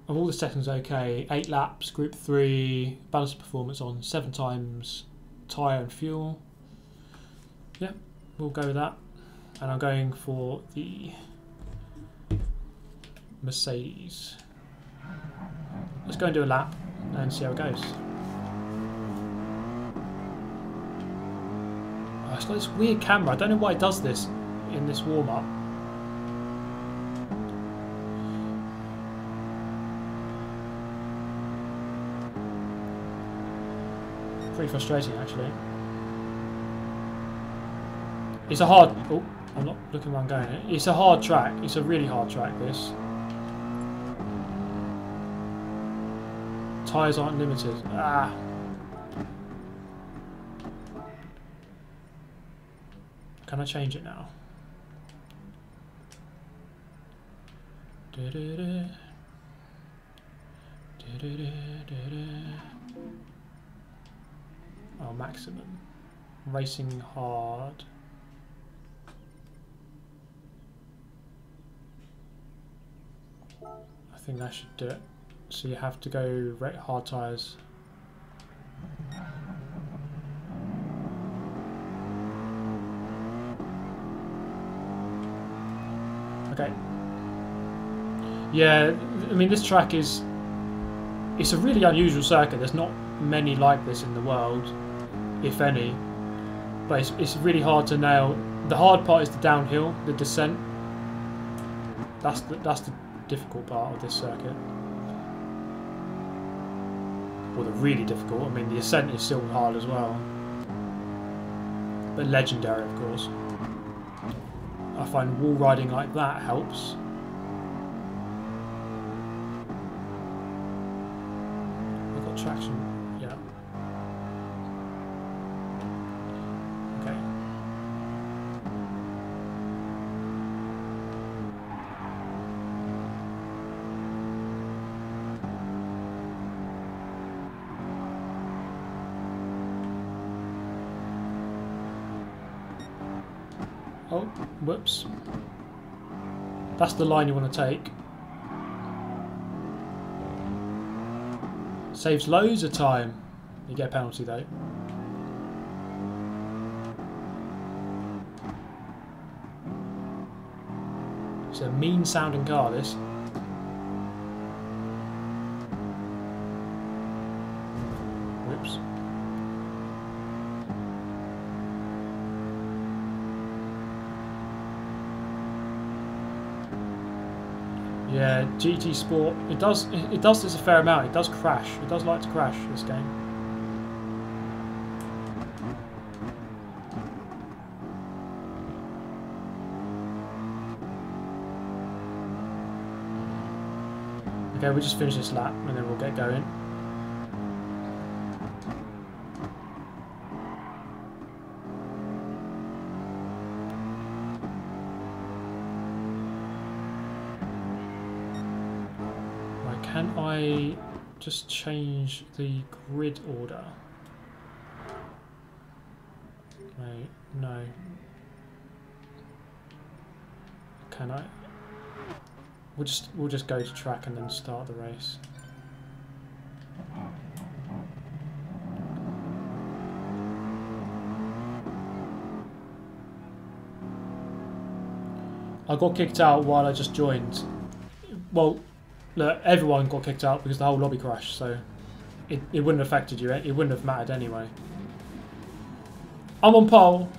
All the settings okay. 8 laps, group 3, balance performance on 7 times, tyre and fuel. Yeah, we'll go with that. And I'm going for the Mercedes. Let's go and do a lap and see how it goes. Oh, it's got this weird camera. I don't know why it does this in this warm-up. Pretty frustrating, actually. It's a hard... Oh, I'm not looking where I'm going. It's a hard track. It's a really hard track, this. Tyres aren't limited. Ah. Can I change it now? Oh, maximum. Racing hard. I think that should do it. So you have to go hard tyres. Okay. Yeah, I mean this track is... It's a really unusual circuit. There's not many like this in the world, if any. But it's really hard to nail. The hard part is the downhill, the descent. That's the difficult part of this circuit. Or the really difficult. I mean, the ascent is still hard as well. But legendary, of course. I find wall riding like that helps. I've got traction. Yeah. Okay. Oh, whoops. That's the line you want to take. Saves loads of time. You get a penalty though. It's a mean sounding car, this. Whoops. Yeah, GT Sport, it does this a fair amount. It does crash. It does like to crash, this game. Okay, we'll just finish this lap and then we'll get going. Can I just change the grid order? Wait, no. Can I? We'll just go to track and then start the race. I got kicked out while I just joined. Well, look, everyone got kicked out because the whole lobby crashed, so it wouldn't have affected you. It wouldn't have mattered anyway. I'm on pole.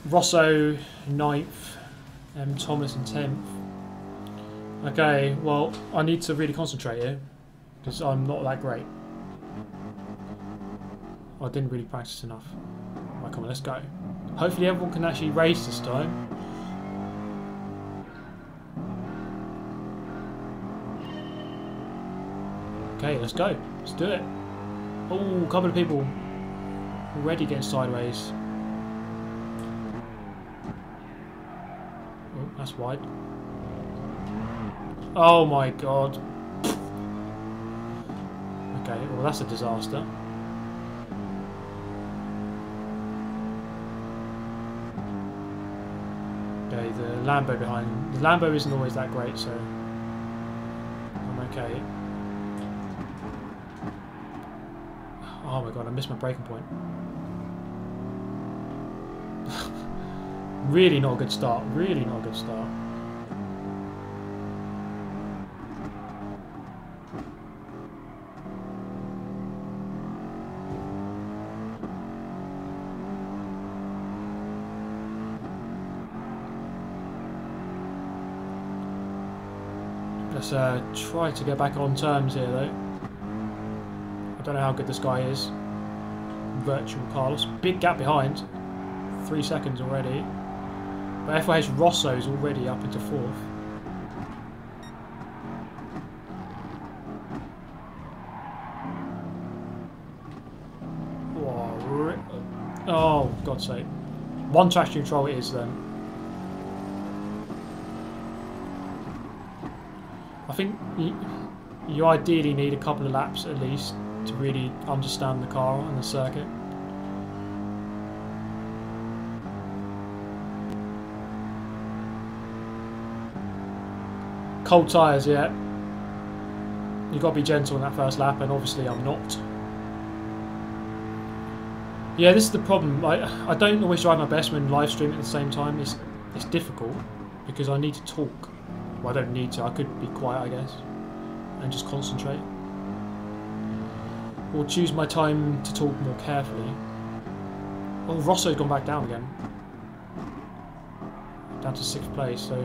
Rosso 9th, Thomas in 10th. Okay, well, I need to really concentrate here because I'm not that great. I didn't really practice enough. Right, come on, let's go. Hopefully everyone can actually race this time. Okay, let's go. Let's do it. Oh, a couple of people already getting sideways. Oh, that's wide. Oh my god. Okay, well that's a disaster. Okay, the Lambo behind. The Lambo isn't always that great, so I'm okay. Oh my god, I missed my braking point. Really not a good start. Really not a good start. Let's try to get back on terms here though. I don't know how good this guy is. Virtual Carlos. Big gap behind. 3 seconds already. But F4H Rosso is already up into 4th. Whoa, oh, God's sake. One traction control it is then. I think you ideally need a couple of laps at least to really understand the car and the circuit. Cold tyres, yeah. You've got to be gentle in that first lap, and obviously I'm not. Yeah, this is the problem. I don't always drive my best when live streaming at the same time. It's difficult because I need to talk. Well, I don't need to. I could be quiet, I guess, and just concentrate, or choose my time to talk more carefully. Oh, Rosso's gone back down again, down to 6th place. So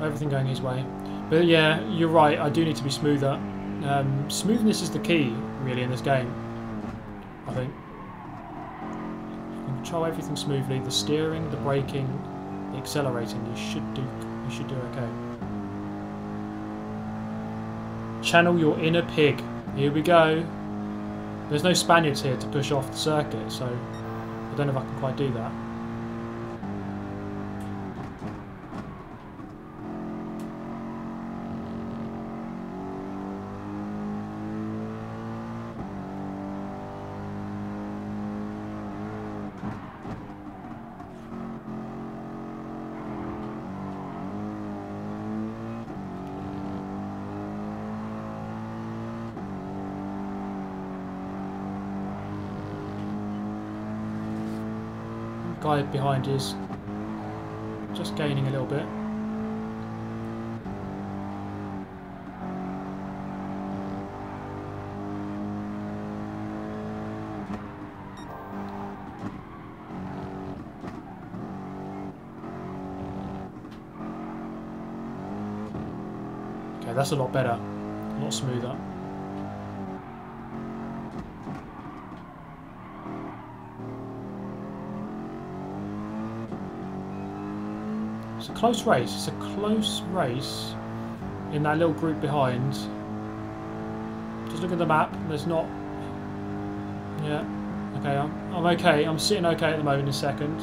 everything going his way. But yeah, you're right. I do need to be smoother. Smoothness is the key, really, in this game. I think. You can control everything smoothly. The steering, the braking, the accelerating. You should do okay. Channel your inner pig. Here we go. There's no Spaniards here to push off the circuit, so I don't know if I can quite do that. Guy behind is just gaining a little bit. Okay, that's a lot better, a lot smoother. It's a close race. It's a close race in that little group behind. Just look at the map. There's not. Yeah. Okay. I'm okay. I'm sitting okay at the moment in second.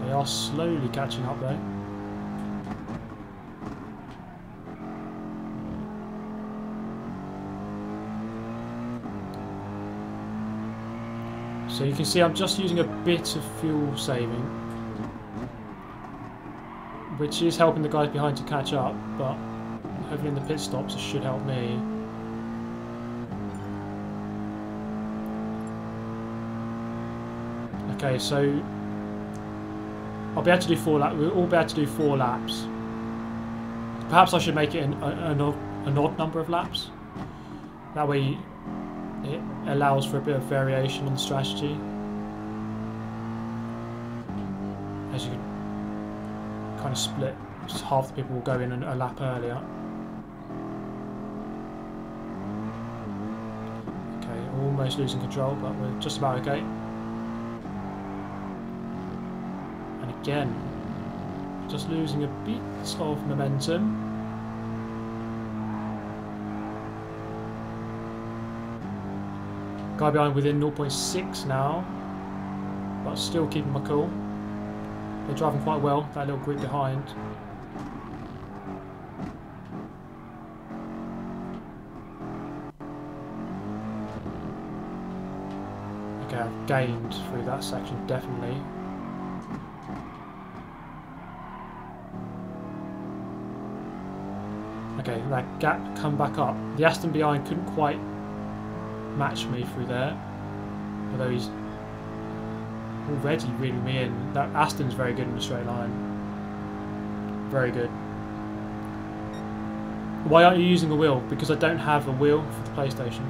They are slowly catching up though. So you can see I'm just using a bit of fuel saving, which is helping the guys behind to catch up, but hopefully in the pit stops it should help me. Okay, so I'll be able to do 4 laps. We'll all be able to do 4 laps. Perhaps I should make it an odd number of laps. That way it allows for a bit of variation on the strategy. As you can kind of split, just half the people will go in a lap earlier. Okay, almost losing control, but we're just about okay. Again, just losing a bit of momentum. Guy behind within 0.6 now, but still keeping my cool. They're driving quite well, that little group behind. Okay, I've gained through that section, definitely. Okay, that gap come back up. The Aston behind couldn't quite match me through there, although he's already reeling me in. That Aston's very good in a straight line. Very good. Why aren't you using a wheel? Because I don't have a wheel for the PlayStation.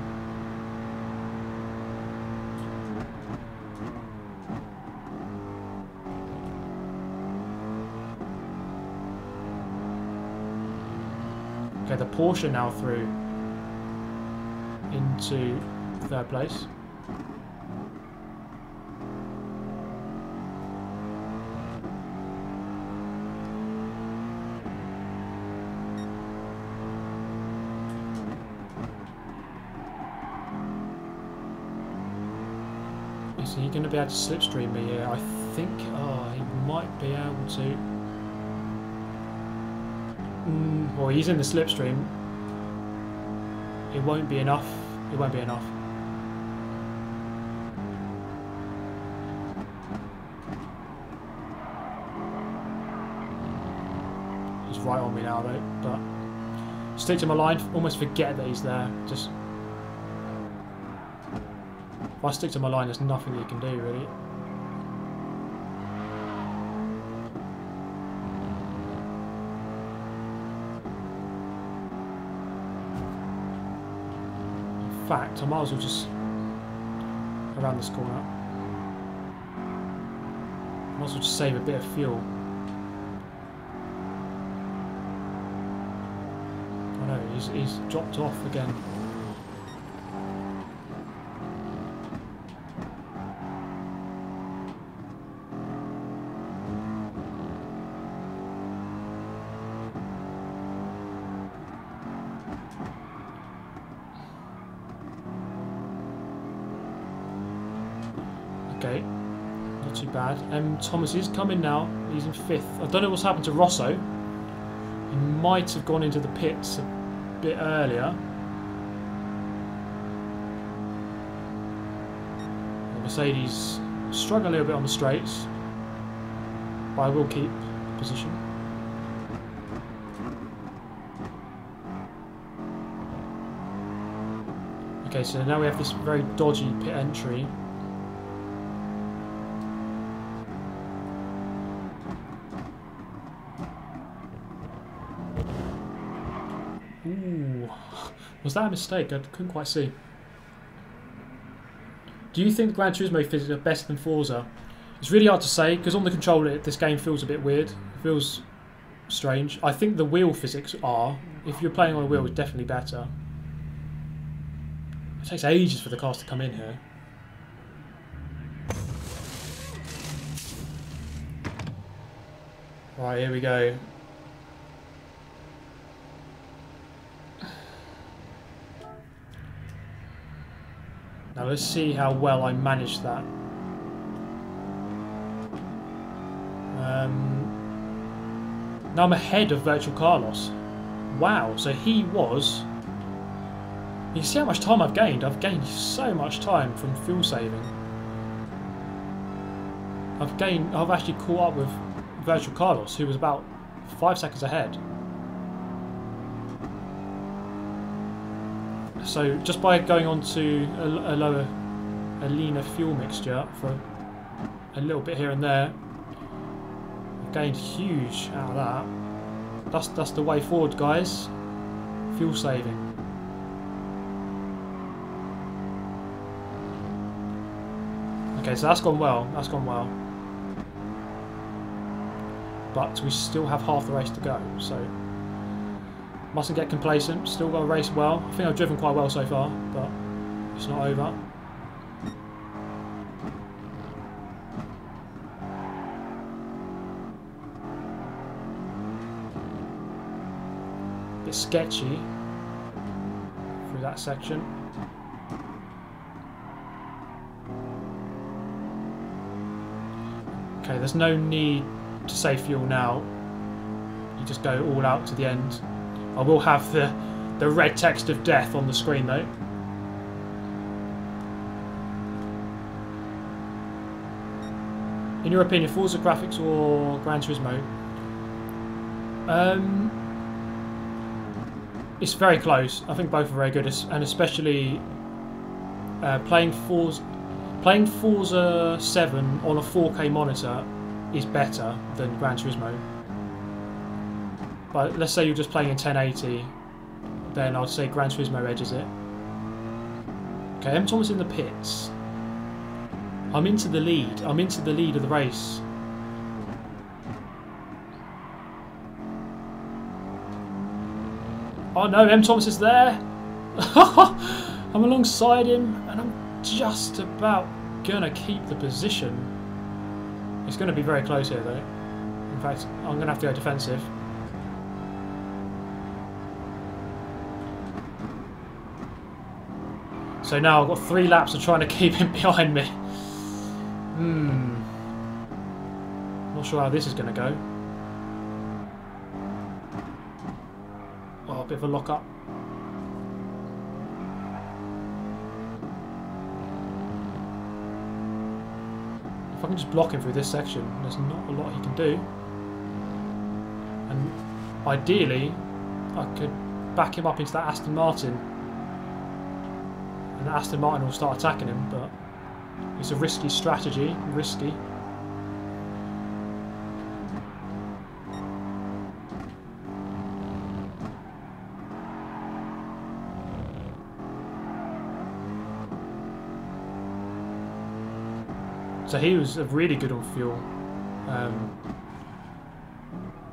Okay, the Porsche now through into 3rd place. Is he going to be able to slipstream me here? I think, oh, he might be able to. Well, he's in the slipstream. It won't be enough. It won't be enough. He's right on me now though, but stick to my line, almost forget that he's there. Just if I stick to my line, there's nothing you can do really. In fact, I might as well just around this corner. Might as well just save a bit of fuel. I know, he's dropped off again. Okay, not too bad. Thomas is coming now. He's in 5th. I don't know what's happened to Rosso. He might have gone into the pits a bit earlier. Mercedes struggling a little bit on the straights, but I will keep position. Okay, so now we have this very dodgy pit entry. Ooh, was that a mistake? I couldn't quite see. Do you think Gran Turismo physics are better than Forza? It's really hard to say because on the controller this game feels a bit weird. It feels strange. I think the wheel physics are. If you're playing on a wheel, it's definitely better. It takes ages for the cars to come in here. Right, here we go. Now let's see how well I managed that. Now I'm ahead of Virtual Carlos. Wow, so he was... You can see how much time I've gained. I've gained so much time from fuel saving. I've actually caught up with Virtual Carlos, who was about 5 seconds ahead. So just by going on to a leaner fuel mixture for a little bit here and there, I've gained huge out of that. That's the way forward, guys. Fuel saving. Okay, so that's gone well. That's gone well. But we still have half the race to go, so mustn't get complacent. Still got to race well. I think I've driven quite well so far, but it's not over. Bit sketchy through that section. Okay, there's no need to save fuel now. You just go all out to the end. I will have the red text of death on the screen though. In your opinion, Forza graphics or Gran Turismo? It's very close. I think both are very good, and especially playing Forza 7 on a 4K monitor is better than Gran Turismo. But let's say you're just playing in 1080, then I'd say Gran Turismo edges it. Okay, M. Thomas in the pits. I'm into the lead. I'm into the lead of the race. Oh no, M. Thomas is there. I'm alongside him, and I'm just about gonna keep the position. It's gonna be very close here, though. In fact, I'm gonna have to go defensive. So now I've got 3 laps of trying to keep him behind me. Not sure how this is going to go. Oh, a bit of a lock up. If I can just block him through this section, there's not a lot he can do. And ideally I could back him up into that Aston Martin, and the Aston Martin will start attacking him, but it's a risky strategy, risky. So he was really good on fuel,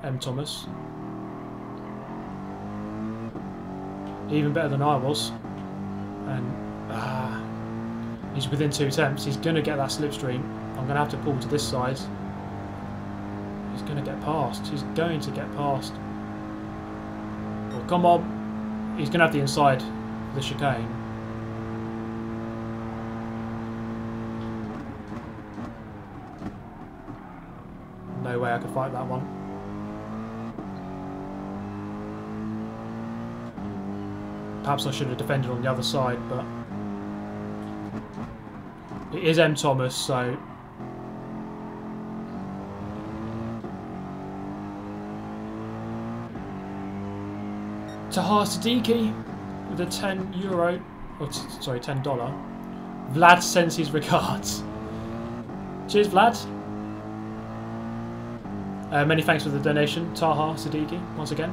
M. Thomas. Even better than I was. And he's within 2 attempts. He's going to get that slipstream. I'm going to have to pull to this side. He's going to get past. He's going to get past. Oh, come on. He's going to have the inside for the chicane. No way I could fight that one. Perhaps I should have defended on the other side, but it is M. Thomas, so Taha Siddiqui with a €10, or sorry, $10. Vlad sends his regards. Cheers, Vlad. Many thanks for the donation, Taha Siddiqui, once again.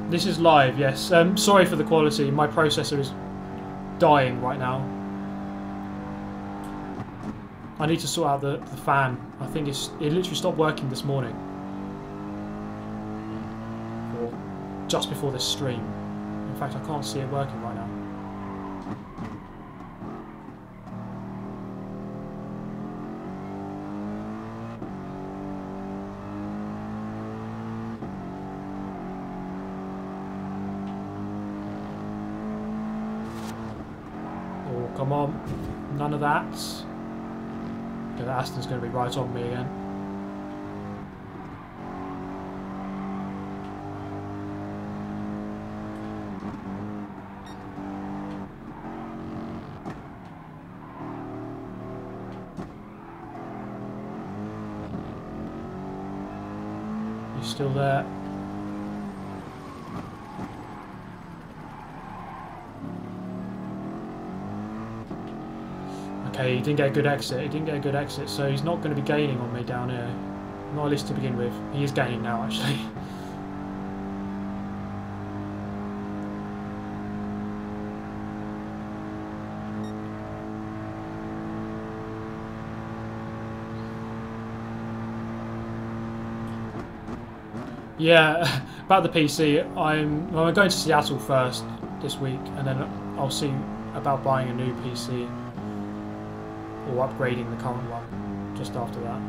This is live, yes. Sorry for the quality. My processor is dying right now. I need to sort out the fan. I think it literally stopped working this morning. Or just before this stream. In fact, I can't see it working right now. Come on, none of that. Okay, that Aston's going to be right on me again. He's still there. Okay, he didn't get a good exit. He didn't get a good exit, so he's not going to be gaining on me down here. Not at least to begin with. He is gaining now, actually. Yeah, about the PC. I'm going to Seattle first this week, and then I'll see about buying a new PC. Or upgrading the current one just after that,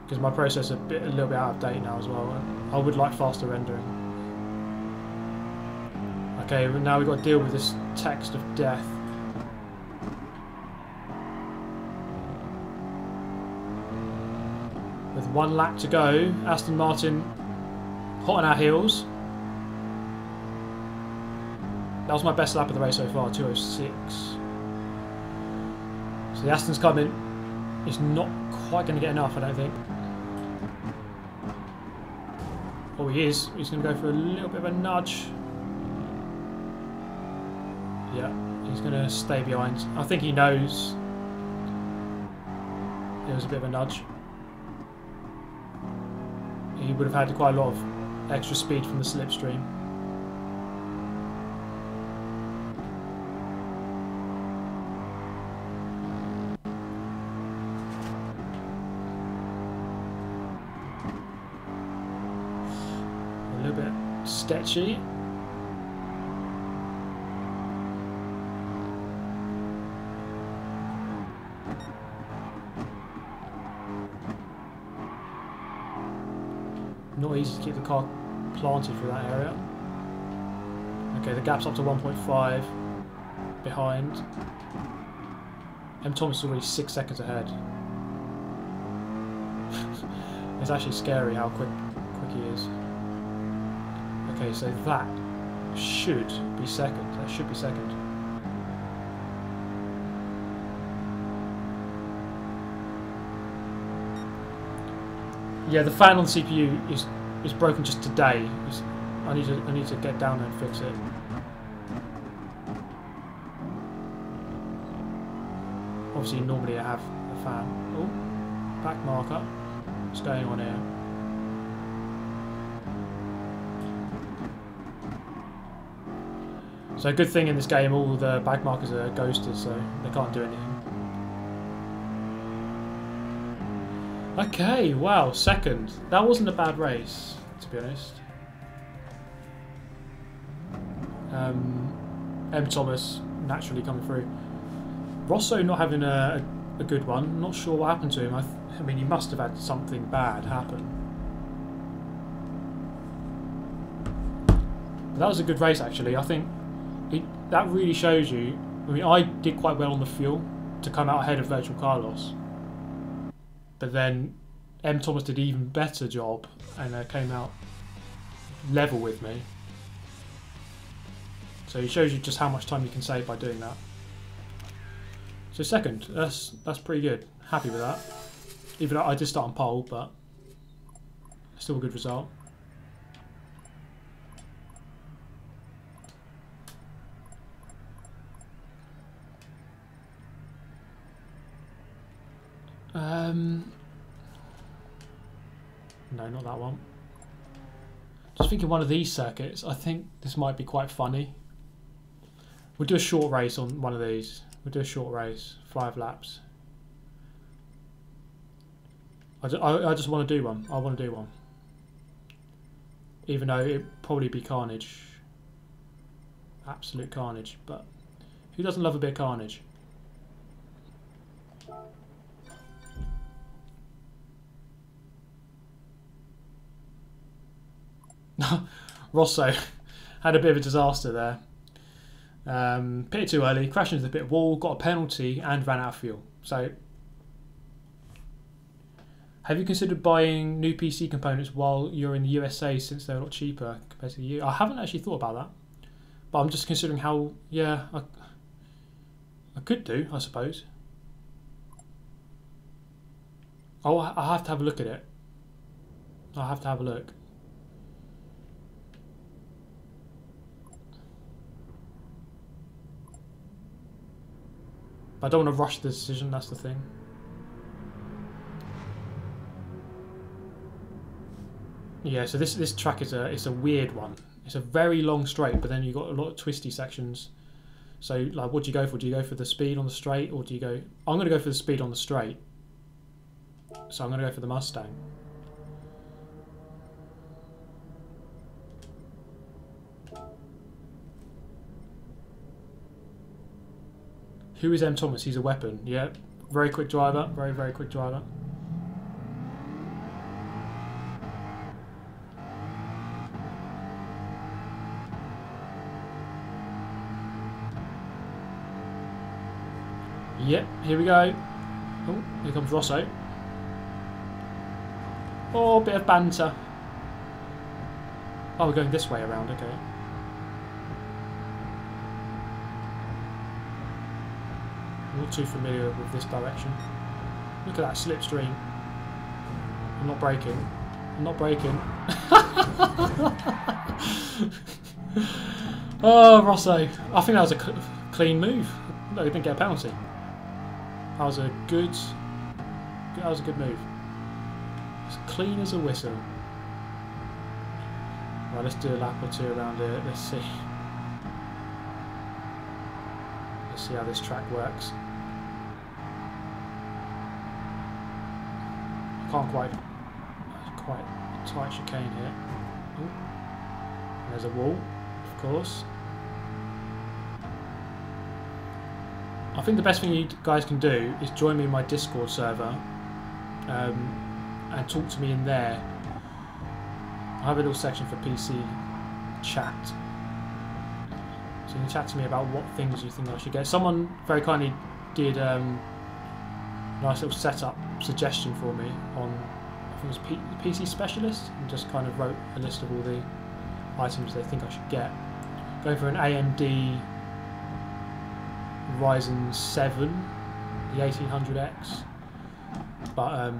because my processor's a little bit out of date now as well. I would like faster rendering. Okay, well, now we've got to deal with this text of death. With 1 lap to go, Aston Martin hot on our heels. That was my best lap of the race so far, 2:06. So the Aston's coming. He's not quite going to get enough, I don't think. Oh, he is. He's going to go for a little bit of a nudge. Yeah, he's going to stay behind. I think he knows it was a bit of a nudge. He would have had quite a lot of extra speed from the slipstream. Sketchy. Not easy to keep the car planted through that area. Okay, the gap's up to 1.5 behind. M. Thomas is already 6 seconds ahead. It's actually scary how quick he is. Okay, so that should be second. That should be second. Yeah, the fan on the CPU is broken just today. I need to get down there and fix it. Obviously, normally I have a fan. Oh, back marker. What's going on here? So, good thing in this game, all the back markers are ghosted, so they can't do anything. Okay, wow, second. That wasn't a bad race, to be honest. M. Thomas naturally coming through. Rosso not having a good one. Not sure what happened to him. I mean, he must have had something bad happen. But that was a good race, actually. I think that really shows you. I mean, I did quite well on the fuel to come out ahead of Virtual Carlos. But then M. Thomas did an even better job and came out level with me. So it shows you just how much time you can save by doing that. So second, that's pretty good. Happy with that. Even though I did start on pole, but still a good result. No, not that one. Just thinking one of these circuits, I think this might be quite funny. We'll do a short race on one of these. We'll do a short race, 5 laps. I just want to do one. I want to do one. Even though it'd probably be carnage. Absolute carnage. But who doesn't love a bit of carnage? Rosso had a bit of a disaster there. Pitted too early, crashed into the pit wall, got a penalty and ran out of fuel. So, have you considered buying new PC components while you're in the USA since they're a lot cheaper compared to the EU? I haven't actually thought about that, but I'm just considering how. Yeah, I could do, I suppose. Oh, I have to have a look at it. I have to have a look. I don't want to rush the decision, that's the thing. Yeah, so this track is a weird one. It's a very long straight, but then you've got a lot of twisty sections. So, like, what do you go for? Do you go for the speed on the straight, or do you go... I'm going to go for the speed on the straight. So I'm going to go for the Mustang. Who is M. Thomas? He's a weapon. Yeah, very quick driver. Very, very quick driver. Yep, here we go. Oh, here comes Rosso. Oh, bit of banter. Oh, we're going this way around, okay. I'm not too familiar with this direction. Look at that slipstream. I'm not braking. I'm not braking. Oh, Rosso. I think that was a clean move. No, he didn't get a penalty. That was a good move. As clean as a whistle. Right, let's do a lap or two around it. Let's see. Let's see how this track works. I can't quite a tight chicane here. Ooh. There's a wall, of course. I think the best thing you guys can do is join me in my Discord server and talk to me in there. I have a little section for PC chat. So you can chat to me about what things you think I should get. Someone very kindly did a nice little setup suggestion for me on, I think it was PC Specialist, and just kind of wrote a list of all the items they think I should get. Going for an AMD Ryzen 7, the 1800X, but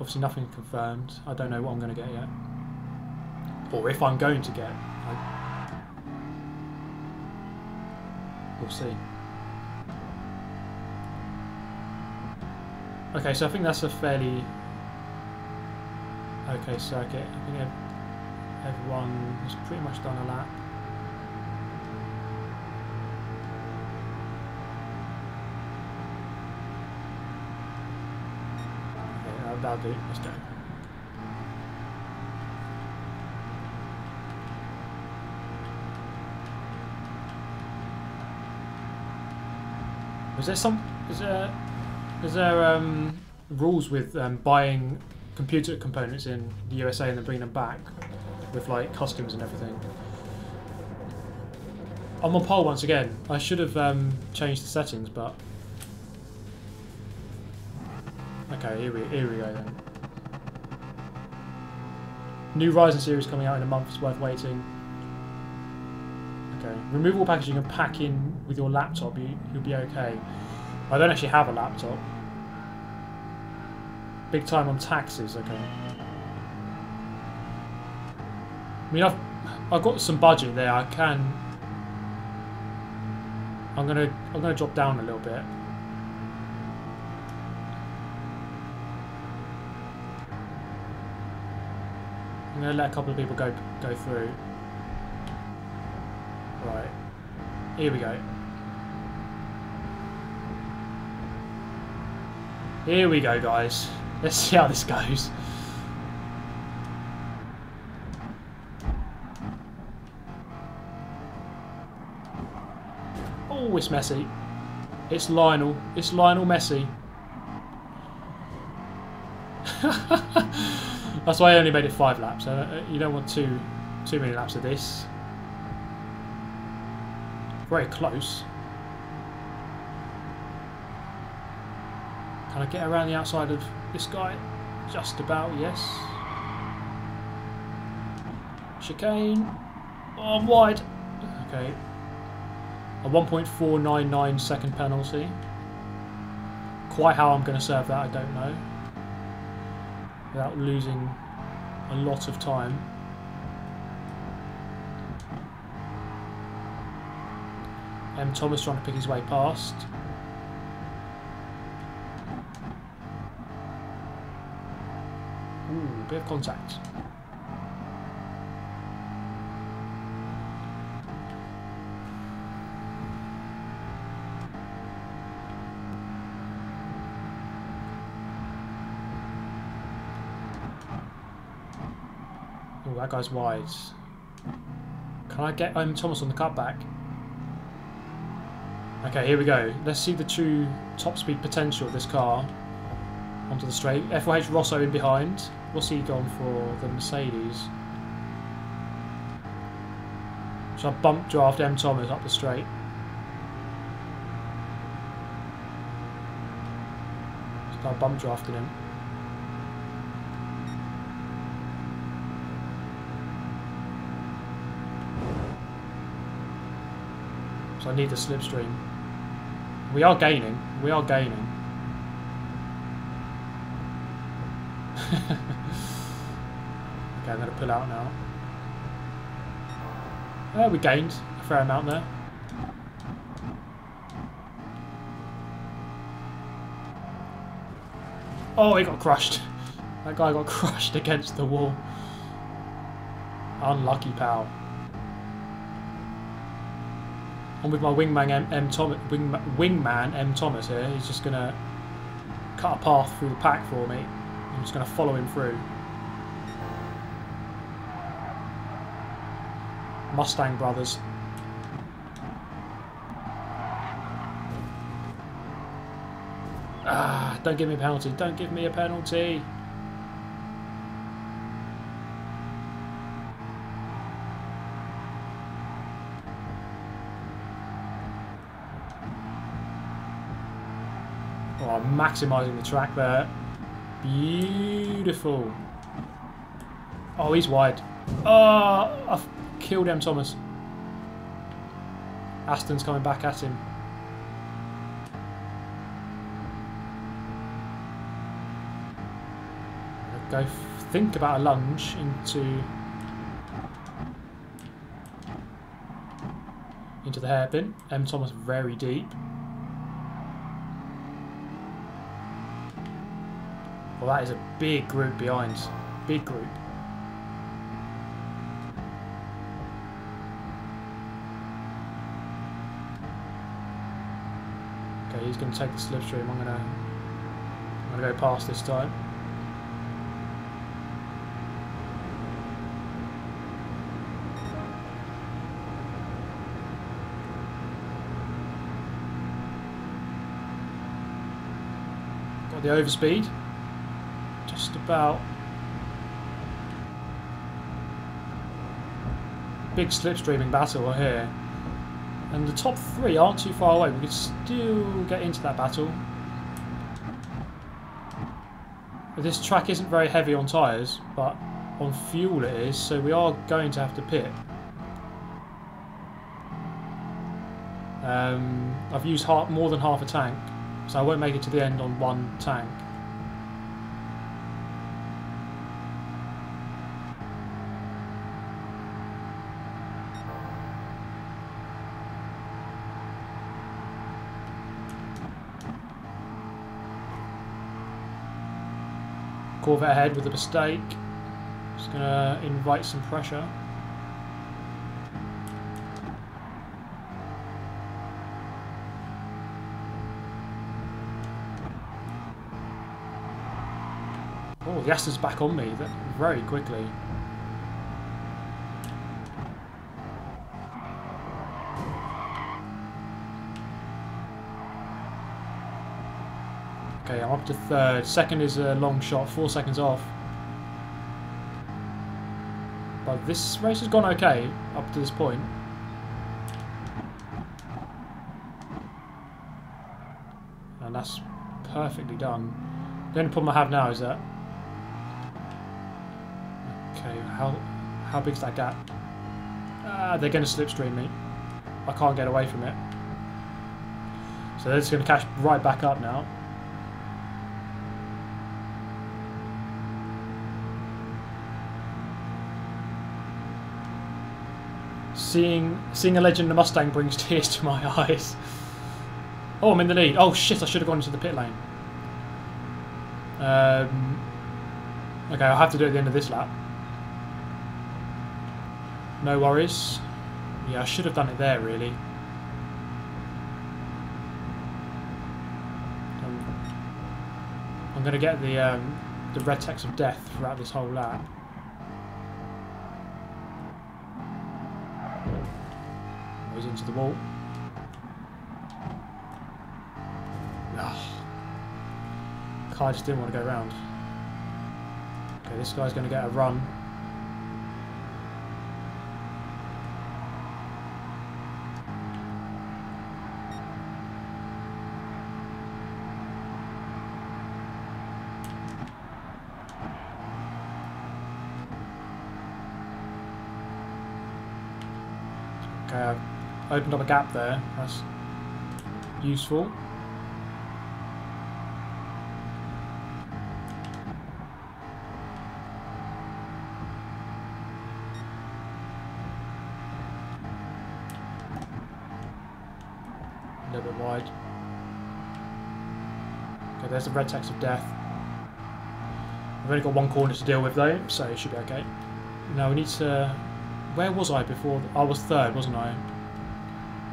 Obviously nothing confirmed. I don't know what I'm going to get yet. Or if I'm going to get. We'll see. Okay, so I think that's a fairly okay circuit. I think everyone has pretty much done a lap. Okay, that'll do. Let's go. Is there rules with buying computer components in the USA and then bringing them back with like customs and everything? I'm on pole once again. I should have changed the settings, but okay, here we go then. New Ryzen series coming out in a month. It's worth waiting. Okay, removable packaging and pack in with your laptop. You'll be okay. I don't actually have a laptop. Big time on taxes. Okay. I mean, I've got some budget there. I can. I'm gonna drop down a little bit. I'm gonna let a couple of people go through. Right. Here we go. Here we go, guys. Let's see how this goes. Oh, it's messy. It's Lionel. It's Lionel Messi. That's why I only made it 5 laps. You don't want too many laps of this. Very close. Can I get around the outside of this guy? Just about, yes. Chicane. Oh, I'm wide. Okay. A 1.499 second penalty. Quite how I'm going to serve that, I don't know. Without losing a lot of time. M. Thomas trying to pick his way past. Ooh, bit of contact. Oh, that guy's wide. Can I get Thomas on the cutback? Okay, here we go. Let's see the true top speed potential of this car. Onto the straight. F4H Rosso in behind. What's he gone for? The Mercedes. So I bump draft M. Thomas up the straight. Start bump drafting him. So I need the slipstream. We are gaining. We are gaining. Okay, I'm going to pull out now. We gained a fair amount there. Oh, he got crushed. That guy got crushed against the wall. Unlucky pal. And with my wingman M. Thomas here, he's just going to cut a path through the pack for me. I'm just going to follow him through. Mustang brothers. Ah, don't give me a penalty. Don't give me a penalty. Oh, I'm maximising the track there. Beautiful. Oh, he's wide. Oh, I've killed M. Thomas. Aston's coming back at him. think about a lunge into the hairpin. M. Thomas very deep. Well, that is a big group behind. Big group. Okay, he's going to take the slipstream. I'm going to go past this time. Got the overspeed. Just about. Big slipstreaming battle here. And the top three aren't too far away. We could still get into that battle. But this track isn't very heavy on tyres, but on fuel it is, so we are going to have to pit. I've used more than half a tank, so I won't make it to the end on one tank. Corvette ahead with a mistake. Just going to invite some pressure. Oh, the Aston's back on me very quickly. Okay, I'm up to third. Second is a long shot, 4 seconds off. But this race has gone okay up to this point. And that's perfectly done. The only problem I have now is that... Okay, how big's that gap? They're going to slipstream me. I can't get away from it. So they're just going to catch right back up now. Seeing a legend in a Mustang brings tears to my eyes. Oh, I'm in the lead. Oh shit, I should have gone into the pit lane. Okay, I'll have to do it at the end of this lap. No worries. Yeah, I should have done it there, really. I'm going to get the red text of death throughout this whole lap. Goes into the wall. Car just didn't want to go round. Okay, this guy's going to get a run. Okay, I've opened up a gap there. That's useful. A little bit wide. Okay, there's the red text of death. I've only got one corner to deal with though, so it should be okay. Now we need to... Where was I before? I was third, wasn't I?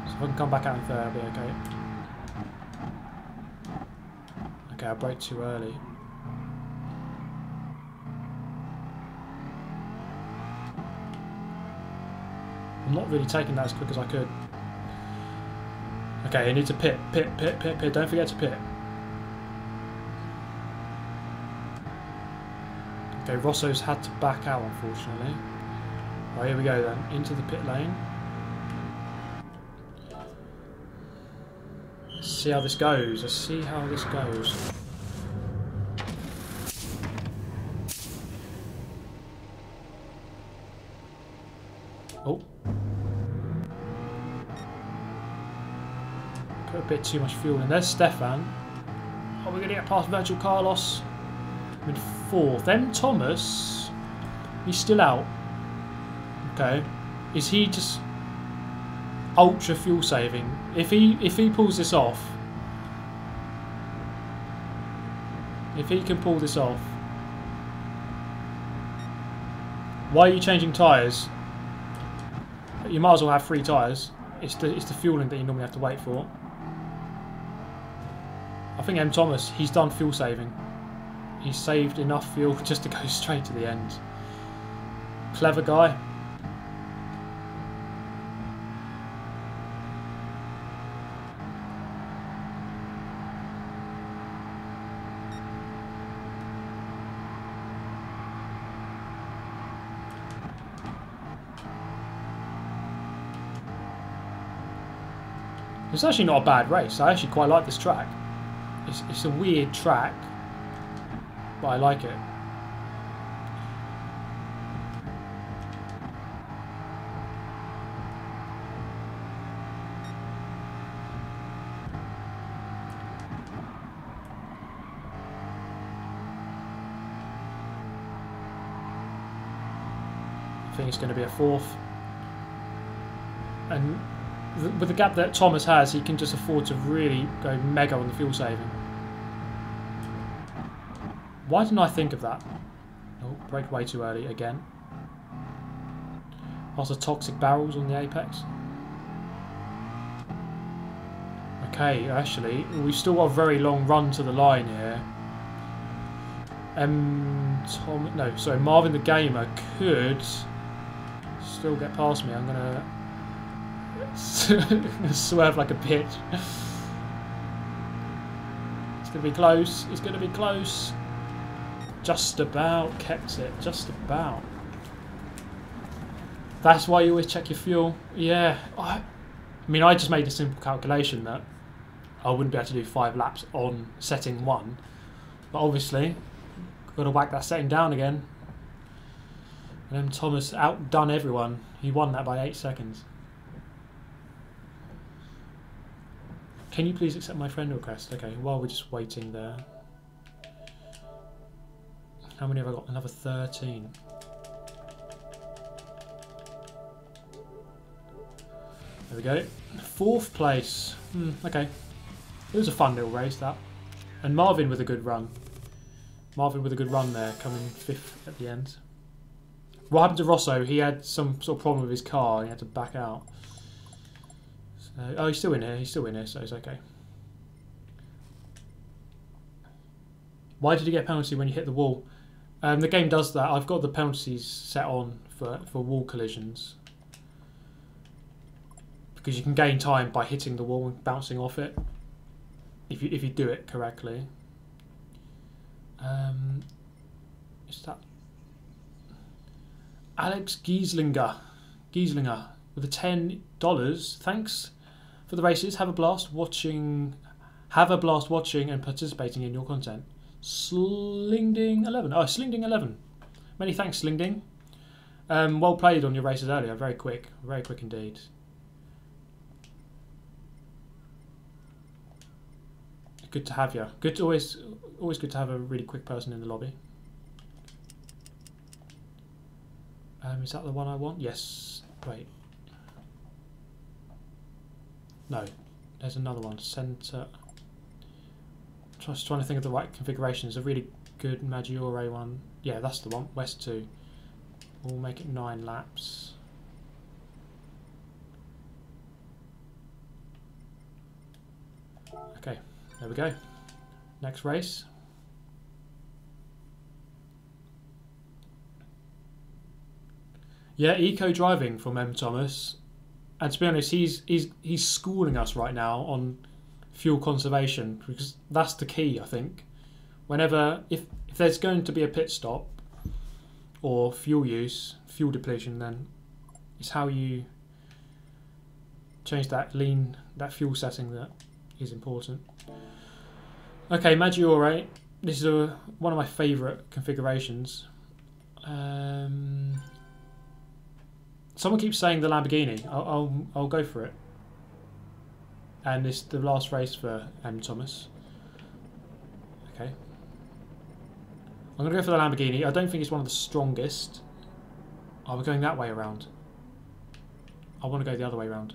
So if I can come back out in third, I'll be okay. Okay, I braked too early. I'm not really taking that as quick as I could. Okay, I need to pit. Don't forget to pit. Okay, Rosso's had to back out, unfortunately. Right, here we go then. Into the pit lane. Let's see how this goes. Let's see how this goes. Oh. Put a bit too much fuel in. There's Stefan. Oh, we're going to get past Virtual Carlos. I'm in 4th. M. Thomas, he's still out. Okay. Is he just ultra fuel saving? If he pulls this off, if he can pull this off, why are you changing tyres? You might as well have 3 tyres. It's the fueling that you normally have to wait for. I think M. Thomas, he's done fuel saving. He's saved enough fuel just to go straight to the end. Clever guy. It's actually not a bad race. I actually quite like this track. It's a weird track, but I like it. I think it's going to be a 4th. And with the gap that Thomas has, he can just afford to really go mega on the fuel saving. Why didn't I think of that? Oh, braked way too early again. Lots of toxic barrels on the apex. Okay, actually, we've still got a very long run to the line here. Marvin the Gamer could still get past me. I'm gonna swerve like a bitch. It's gonna be close. It's gonna be close. Just about kept it. Just about. That's why you always check your fuel. Yeah. I mean, I just made a simple calculation that I wouldn't be able to do 5 laps on setting 1, but obviously got to whack that setting down again. And then Thomas outdone everyone. He won that by 8 seconds. Can you please accept my friend request? Okay, while we're just waiting there. How many have I got? Another 13. There we go. 4th place. Okay. It was a fun little race, that. And Marvin with a good run. Marvin with a good run there, coming 5th at the end. What happened to Rosso? He had some sort of problem with his car. He had to back out. So, oh, he's still in here. He's still in here, so it's okay. Why did he get a penalty when you hit the wall? The game does that. I've got the penalties set on for wall collisions. Because you can gain time by hitting the wall and bouncing off it. If you do it correctly. Is that Alex Gieslinger with the $10. Thanks for the races. Have a blast watching and participating in your content. Slingding11. Oh, Slingding11. Many thanks, Slingding. Well played on your races earlier. Very quick indeed. Good to have you. Always good to have a really quick person in the lobby. Is that the one I want? Yes. Wait. No. There's another one. Center. Just trying to think of the right configuration. There's a really good Maggiore one. Yeah, that's the one. West 2. We'll make it 9 laps. Okay. There we go. Next race. Yeah, eco driving from M. Thomas. And to be honest, he's schooling us right now on fuel conservation, because that's the key, I think. Whenever if there's going to be a pit stop or fuel use, fuel depletion, then it's how you change that fuel setting that is important. Okay, Maggiore. This is one of my favourite configurations. Someone keeps saying the Lamborghini. I'll go for it. And it's the last race for M. Thomas. Okay. I'm going to go for the Lamborghini. I don't think it's one of the strongest. Oh, we're going that way around. I want to go the other way around.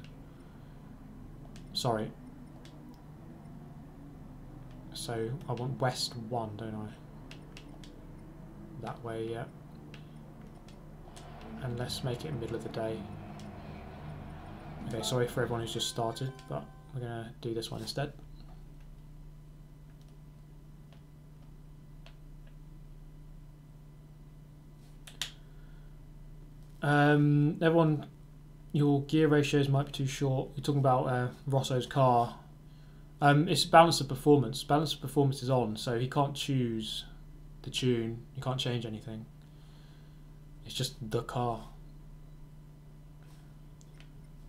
Sorry. So, I want West 1, don't I? That way, yeah. And let's make it middle of the day. Okay, sorry for everyone who's just started, but we're going to do this one instead. Everyone, your gear ratios might be too short. You're talking about Rosso's car. It's balance of performance. Balance of performance is on, so he can't choose the tune. You can't change anything. It's just the car.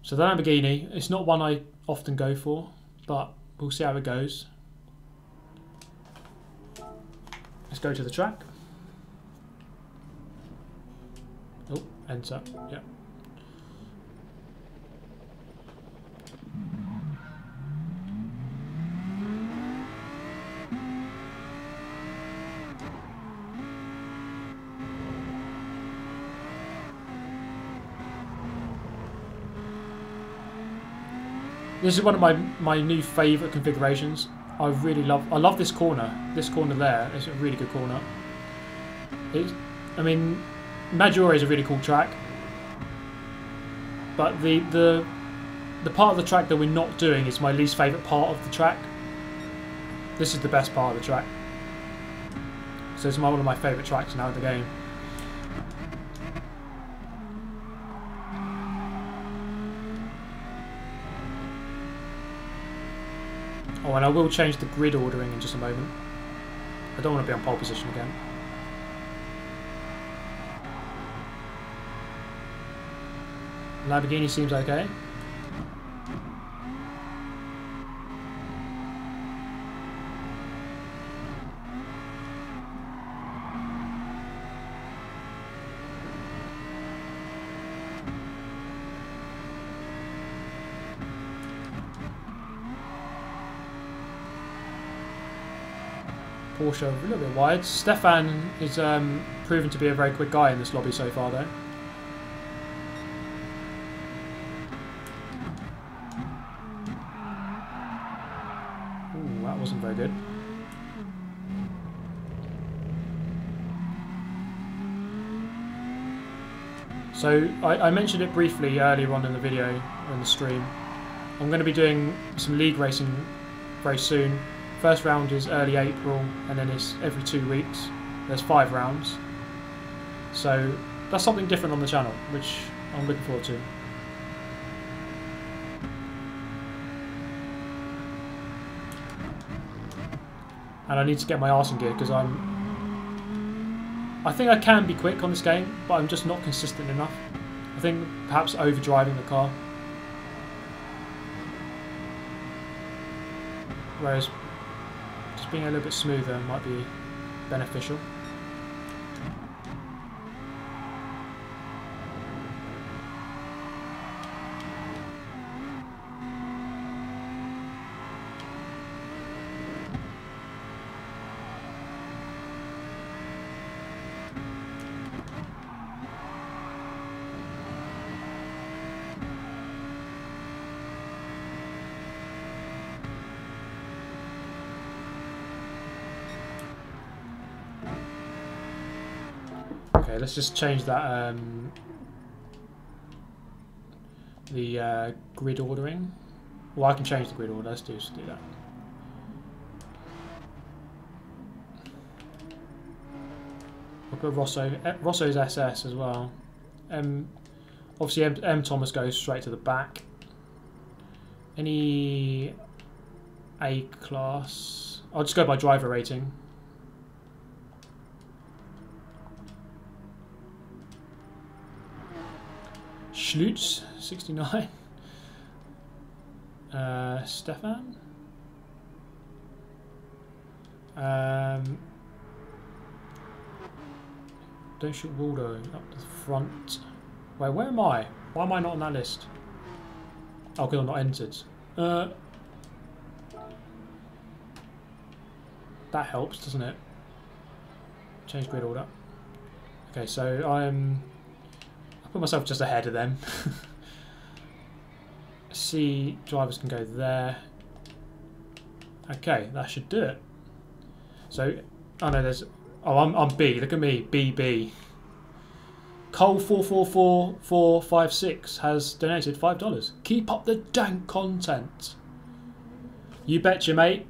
So the Lamborghini, it's not one I often go for, but we'll see how it goes. Let's go to the track. Oh, enter, yeah. This is one of my new favourite configurations. I love this corner. This corner there is a really good corner. I mean, Maggiore is a really cool track, but the part of the track that we're not doing is my least favourite part of the track. This is the best part of the track. So it's one of my favourite tracks now in the game. Oh, and I will change the grid ordering in just a moment. I don't want to be on pole position again. Lamborghini seems okay. Porsche a little bit wide. Stefan is proven to be a very quick guy in this lobby so far, though. Ooh, that wasn't very good. So I mentioned it briefly earlier on in the video, in the stream. I'm going to be doing some league racing very soon. First round is early April, and then it's every 2 weeks. There's 5 rounds. So that's something different on the channel, which I'm looking forward to. And I need to get my arse in gear because I think I can be quick on this game, but I'm just not consistent enough. I think perhaps overdriving the car. Whereas just being a little bit smoother might be beneficial. Okay, let's just change that the grid ordering. Well, I can change the grid order. Let's just do that. We'll put Rosso. Rosso's SS as well. Obviously, M Thomas goes straight to the back. Any A class? I'll just go by driver rating. Schlutz, 69. Stefan. Don't shoot Waldo up to the front. Wait, where am I? Why am I not on that list? Oh, because I'm not entered. That helps, doesn't it? Change grid order. Okay, so I put myself just ahead of them. C drivers can go there. Okay, that should do it. So, oh no, there's. Oh, I'm B. Look at me, BB. Cole 444456 has donated $5. Keep up the dank content. You betcha, mate.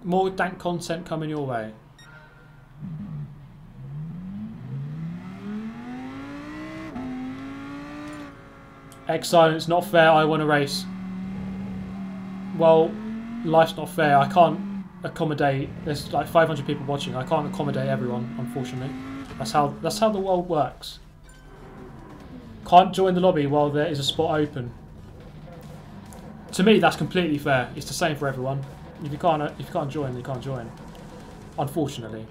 More dank content coming your way. X-Silence, not fair, I want to race. Well, life's not fair. I can't accommodate. There's like 500 people watching. I can't accommodate everyone, unfortunately. That's how the world works. Can't join the lobby while there is a spot open. To me, that's completely fair. It's the same for everyone. If you can't join, you can't join. Unfortunately.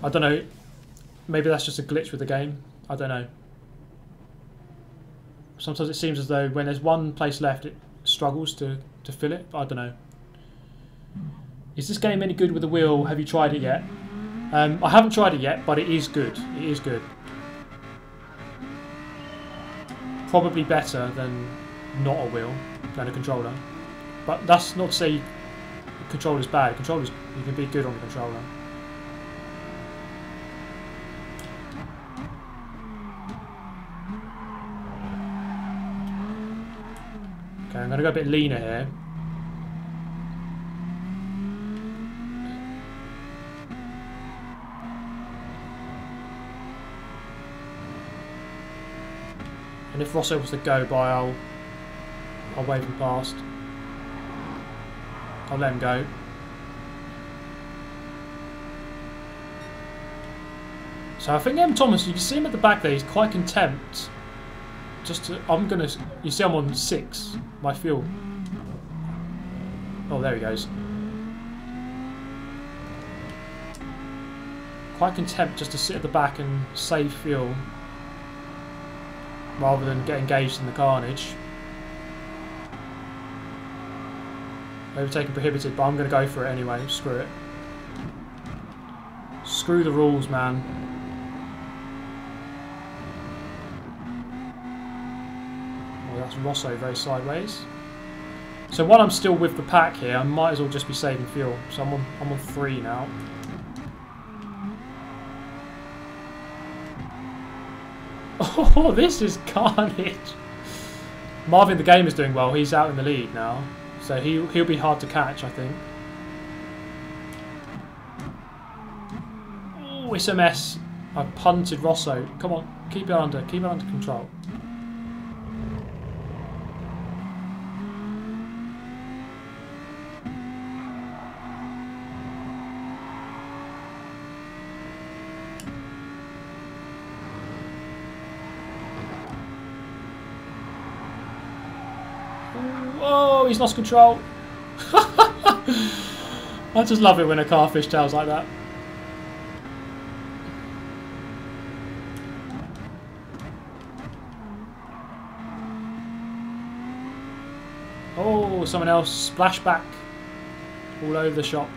I don't know. Maybe that's just a glitch with the game. I don't know. Sometimes it seems as though when there's one place left, it struggles to fill it. But I don't know. Is this game any good with the wheel? Have you tried it yet? I haven't tried it yet, but it is good. It is good. Probably better than not a wheel, than a controller. But that's not to say the controller's bad. Controllers, you can be good on the controller. Okay, I'm going to go a bit leaner here. And if Rosso was to go by, I'll wave him past. I'll let him go. So I think Thomas, you can see him at the back there, he's quite content. You see I'm on 6, my fuel. Oh, there he goes. Quite content just to sit at the back and save fuel, rather than get engaged in the carnage. Overtaking prohibited, but I'm going to go for it anyway. Screw it. Screw the rules, man. Well, that's Rosso very sideways. So while I'm still with the pack here, I might as well just be saving fuel. So I'm on 3 now. Oh, this is carnage. Marvin the Game is doing well. He's out in the lead now. So he'll be hard to catch, I think. Oh, it's a mess. I punted Rosso. Come on, keep it under control. Oh, he's lost control. I just love it when a car fishtails like that. Oh, someone else splashback all over the shop.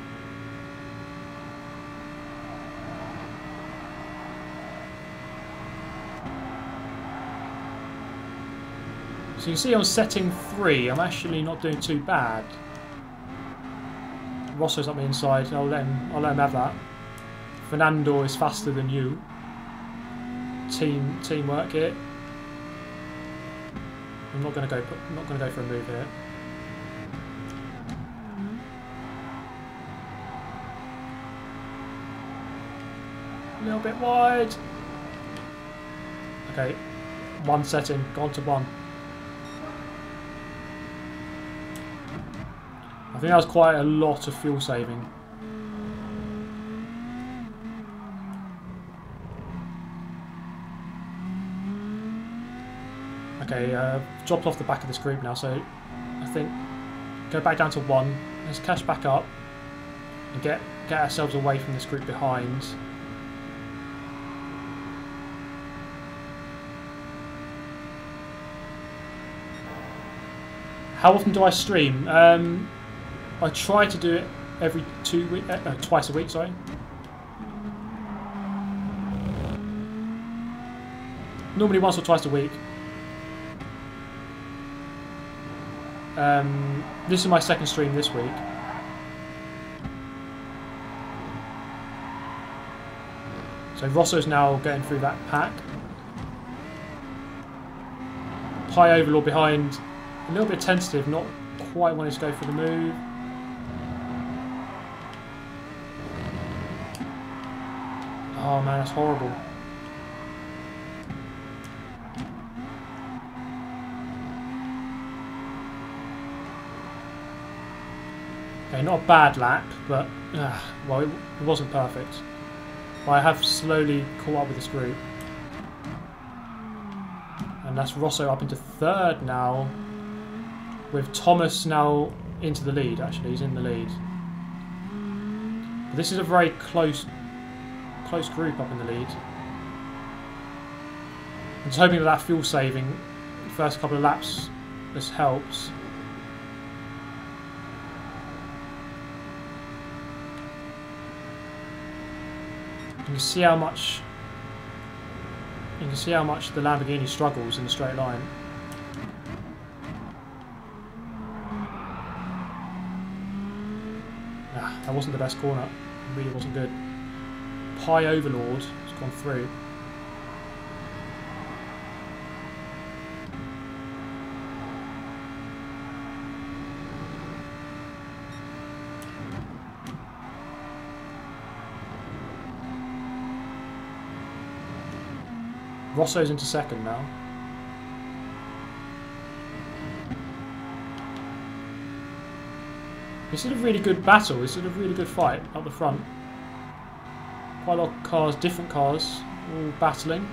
So you can see on setting 3, I'm actually not doing too bad. Rosso's up the inside. I'll let him have that. Fernando is faster than you. Teamwork here. I'm not going to go for a move here. A little bit wide. Okay, 1 setting, gone to 1. I think that was quite a lot of fuel saving. Okay, dropped off the back of this group now, so I think go back down to 1. Let's catch back up and get ourselves away from this group behind. How often do I stream? I try to do it every 2 weeks, twice a week, sorry. normally once or twice a week. This is my second stream this week. So Rosso's now getting through that pack. High Overlord behind, a little bit tentative, not quite wanting to go for the move. Oh man, that's horrible. Okay, not a bad lap, but well, it wasn't perfect. But I have slowly caught up with this group. And that's Rosso up into third now, with Thomas now into the lead. Actually, he's in the lead. But this is a very close group up in the lead. I'm just hoping that fuel saving the first couple of laps this helps. You can see how much the Lamborghini struggles in the straight line. That wasn't the best corner. It really wasn't good. High Overlord has gone through. Rosso's into second now. This is a really good battle. This is a really good fight up the front. Quite a lot of cars, different cars, all battling.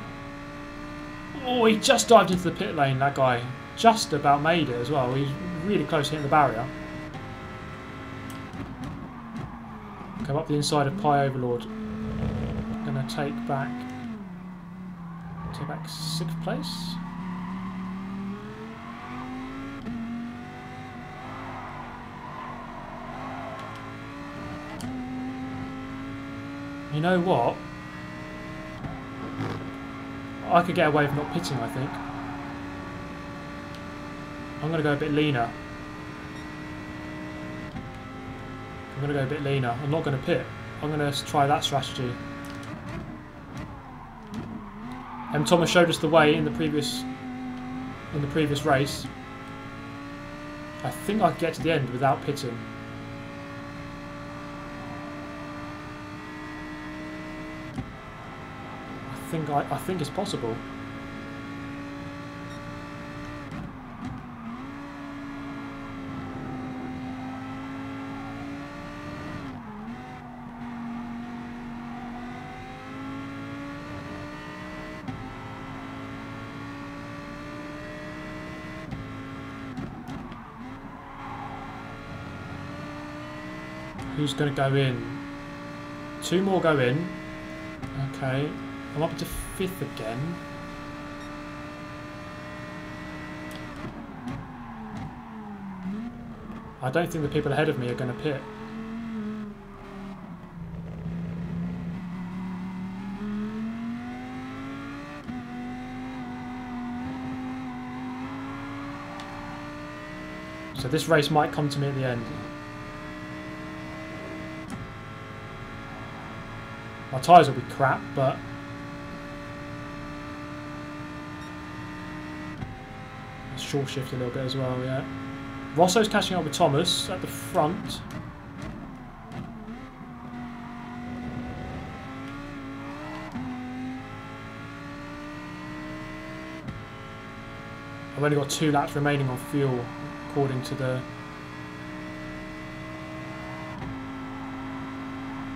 Oh, he just dived into the pit lane, that guy. Just about made it as well. He's really close to hitting the barrier. Come up the inside of Pi Overlord. Gonna take back 6th place. You know what? I could get away with not pitting, I think. I'm going to go a bit leaner. I'm not going to pit. I'm going to try that strategy. Thomas showed us the way in the previous race. I think I could get to the end without pitting. I think it's possible. Who's going to go in? 2 more go in. Okay. I'm up to 5th again. I don't think the people ahead of me are going to pit. So this race might come to me at the end. My tyres will be crap, but short shift a little bit as well, yeah. Rosso's catching up with Thomas at the front. I've only got 2 laps remaining on fuel, according to the...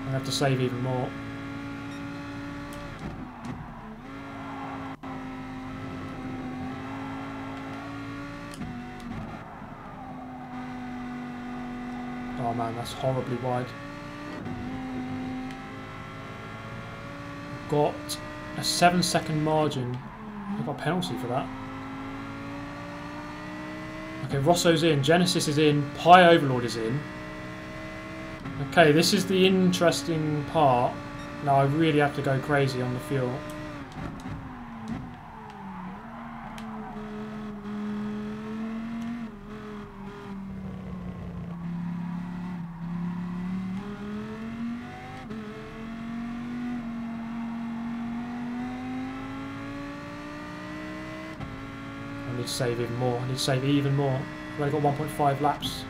I have to save even more. Oh man, that's horribly wide. Got a 7-second margin. I got a penalty for that. Okay, Rosso's in, Genesis is in, Pi Overlord is in. Okay, this is the interesting part. Now I really have to go crazy on the fuel. need to save even more. I need to save even more. I've only got 1.5 laps.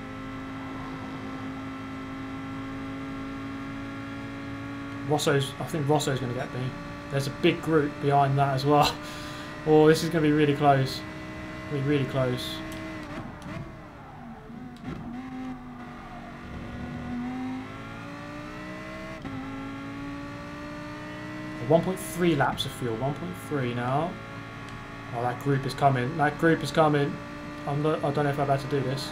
I think Rosso's going to get me. There's a big group behind that as well. Oh, this is going to be really close. Really close. 1.3 laps of fuel. 1.3 now. Oh, that group is coming. That group is coming. I don't know if I'm about to do this.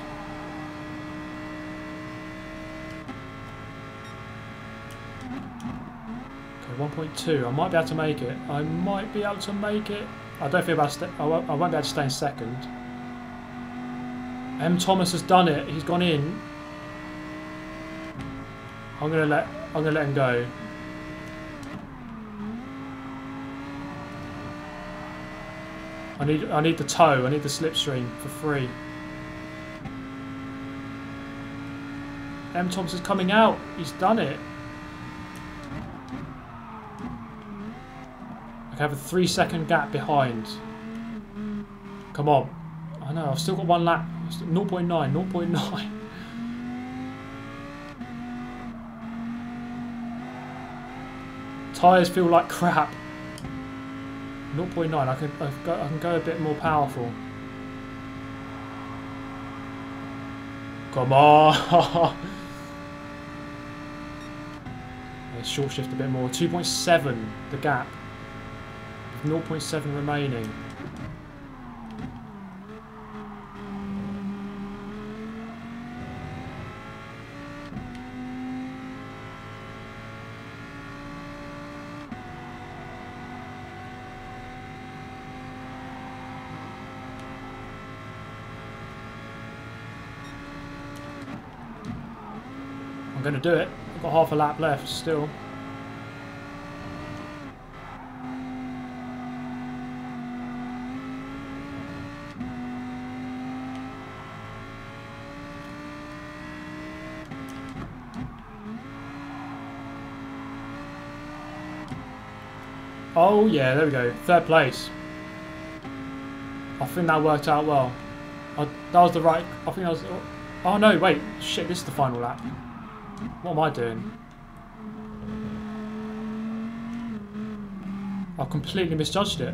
Okay, 1.2. I might be able to make it. I might be able to make it. I don't think I won't be able to stay in second. M. Thomas has done it. He's gone in. I'm gonna let him go. I need the tow. I need the slipstream for free. M. Thomas is coming out. He's done it. I have a 3-second gap behind. Come on. I know. I've still got one lap. 0.9. 0.9. Tyres feel like crap. 0.9. I can go a bit more powerful. Come on. Let's short shift a bit more. 2.7 the gap. 0.7 remaining. I'm going to do it. I've got half a lap left still. Oh yeah, there we go. 3rd place. I think that worked out well. That was the right... I think that was... Oh no, wait. Shit, this is the final lap. What am I doing? I completely misjudged it.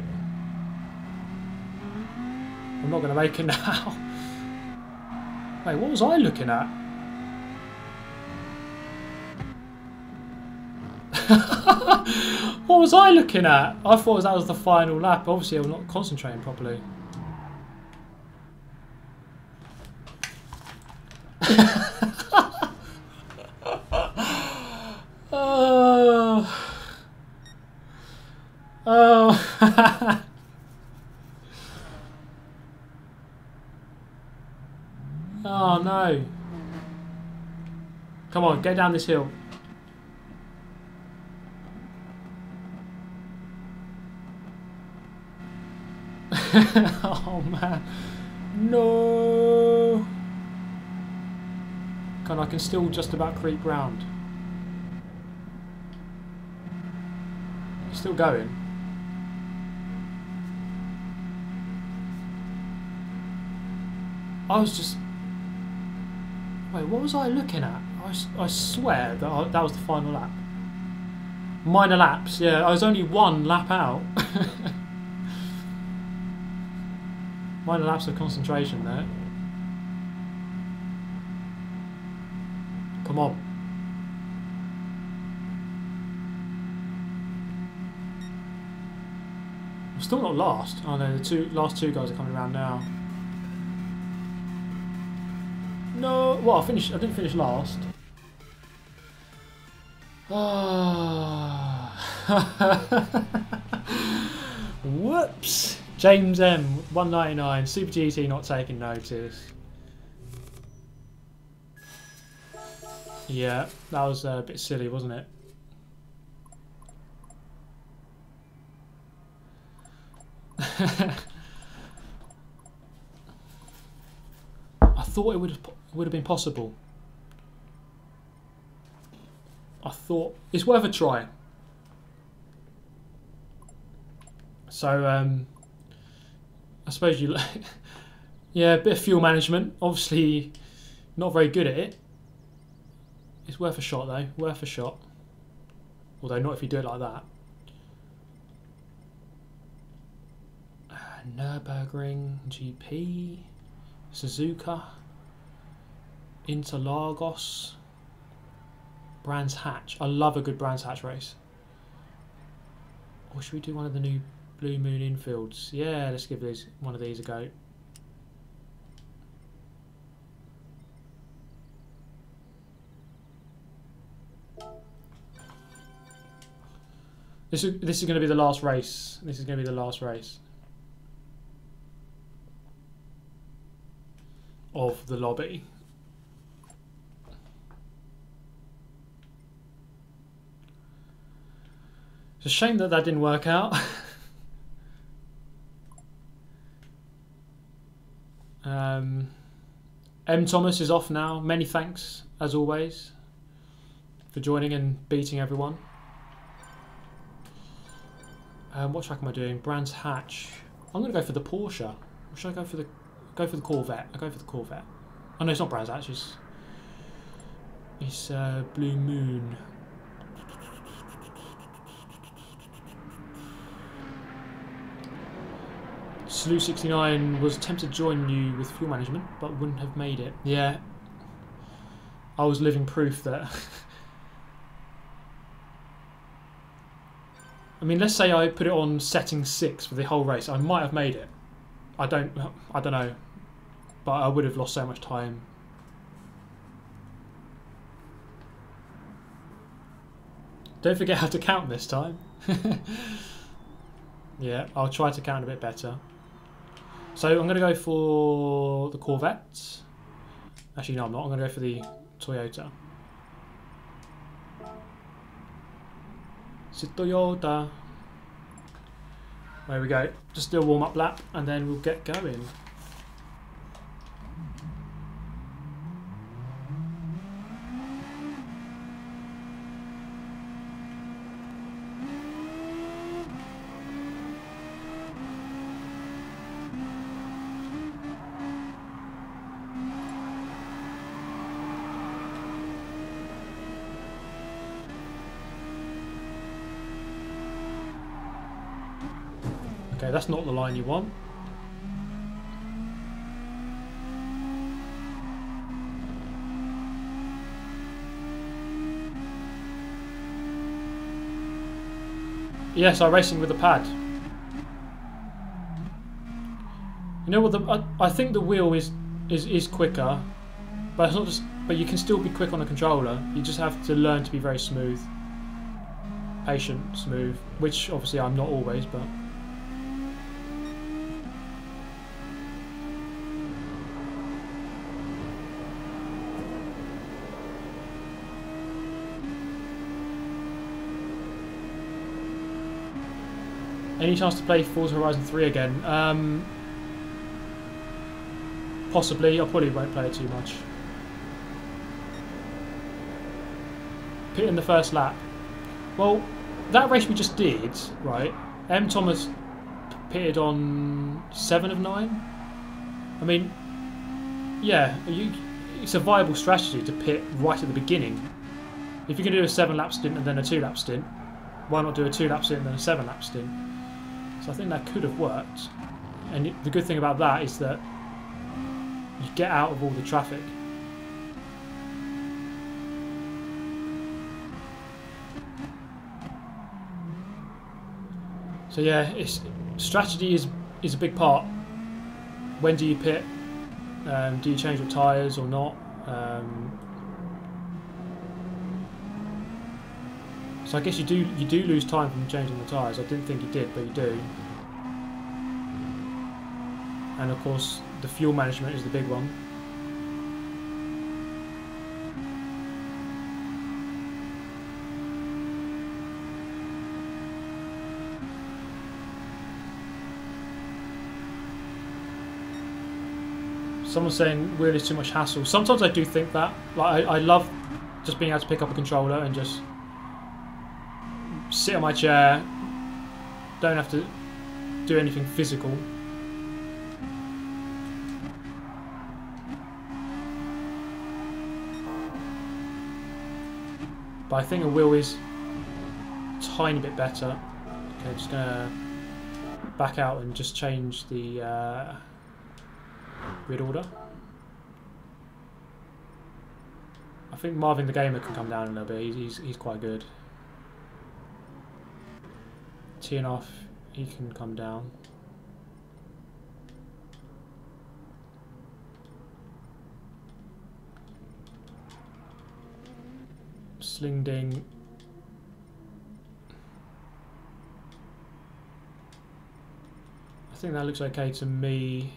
I'm not going to make it now. Wait, what was I looking at? What was I looking at? I thought that was the final lap. Obviously, I'm not concentrating properly. Oh. Oh no. Come on, get down this hill. Oh man. No. I can still just about creep round. Still going. I was just... Wait, what was I looking at? I swear that that was the final lap. Minor laps, yeah. I was only 1 lap out. Minor laps of concentration there. Come on. I'm still not last. Oh no, the last two guys are coming around now. No, well, I didn't finish last. Ah. Whoops. James M, 199, Super GT not taking notice. Yeah, that was a bit silly, wasn't it? I thought it would have been possible. I thought it's worth a try. So I suppose you... yeah, a bit of fuel management. Obviously, not very good at it. It's worth a shot, though. Worth a shot. Although not if you do it like that. Nürburgring GP. Suzuka. Interlagos. Brands Hatch. I love a good Brands Hatch race. Or should we do one of the new Blue Moon infields? Yeah, let's give one of these a go. This is going to be the last race. This is going to be the last race of the lobby. It's a shame that didn't work out. M. Thomas is off now. Many thanks, as always, for joining and beating everyone. What track am I doing? Brands Hatch. I'm going to go for the Porsche. Or should I go for the Corvette? I'll go for the Corvette. Oh no, it's not Brands Hatch. It's Blue Moon. Slew69 was tempted to join you with fuel management, but wouldn't have made it. Yeah, I was living proof that. I mean, let's say I put it on setting 6 for the whole race. I might have made it. I don't know, but I would have lost so much time. Don't forget how to count this time. Yeah, I'll try to count a bit better. So I'm going to go for the Corvette. Actually, no, I'm not. I'm going to go for the Toyota. It's a Toyota. There we go. Just do a warm-up lap, and then we'll get going. Okay, that's not the line you want. Yes, iRacing with a pad. You know what? I think the wheel is quicker, but it's not just. But you can still be quick on the controller. You just have to learn to be very smooth, patient, smooth. Which obviously I'm not always, but. Any chance to play Forza Horizon 3 again? Possibly. I probably won't play it too much. Pit in the first lap. Well, that race we just did, right? M. Thomas pitted on 7 of 9. I mean, yeah, it's a viable strategy to pit right at the beginning. If you're going to do a 7-lap stint and then a 2-lap stint, why not do a 2-lap stint and then a 7-lap stint? So I think that could have worked. And the good thing about that is that you get out of all the traffic. So yeah, strategy is a big part. When do you pit? Do you change your tyres or not? So I guess you do lose time from changing the tyres. I didn't think you did, but you do. And of course, the fuel management is the big one. Someone's saying wheel is too much hassle. Sometimes I do think that. Like I love just being able to pick up a controller and just sit on my chair, don't have to do anything physical. But I think a wheel is a tiny bit better. Okay, just gonna back out and just change the grid order. I think Marvin the Gamer can come down a little bit. He's quite good. TNF, he can come down. Slingding. I think that looks okay to me.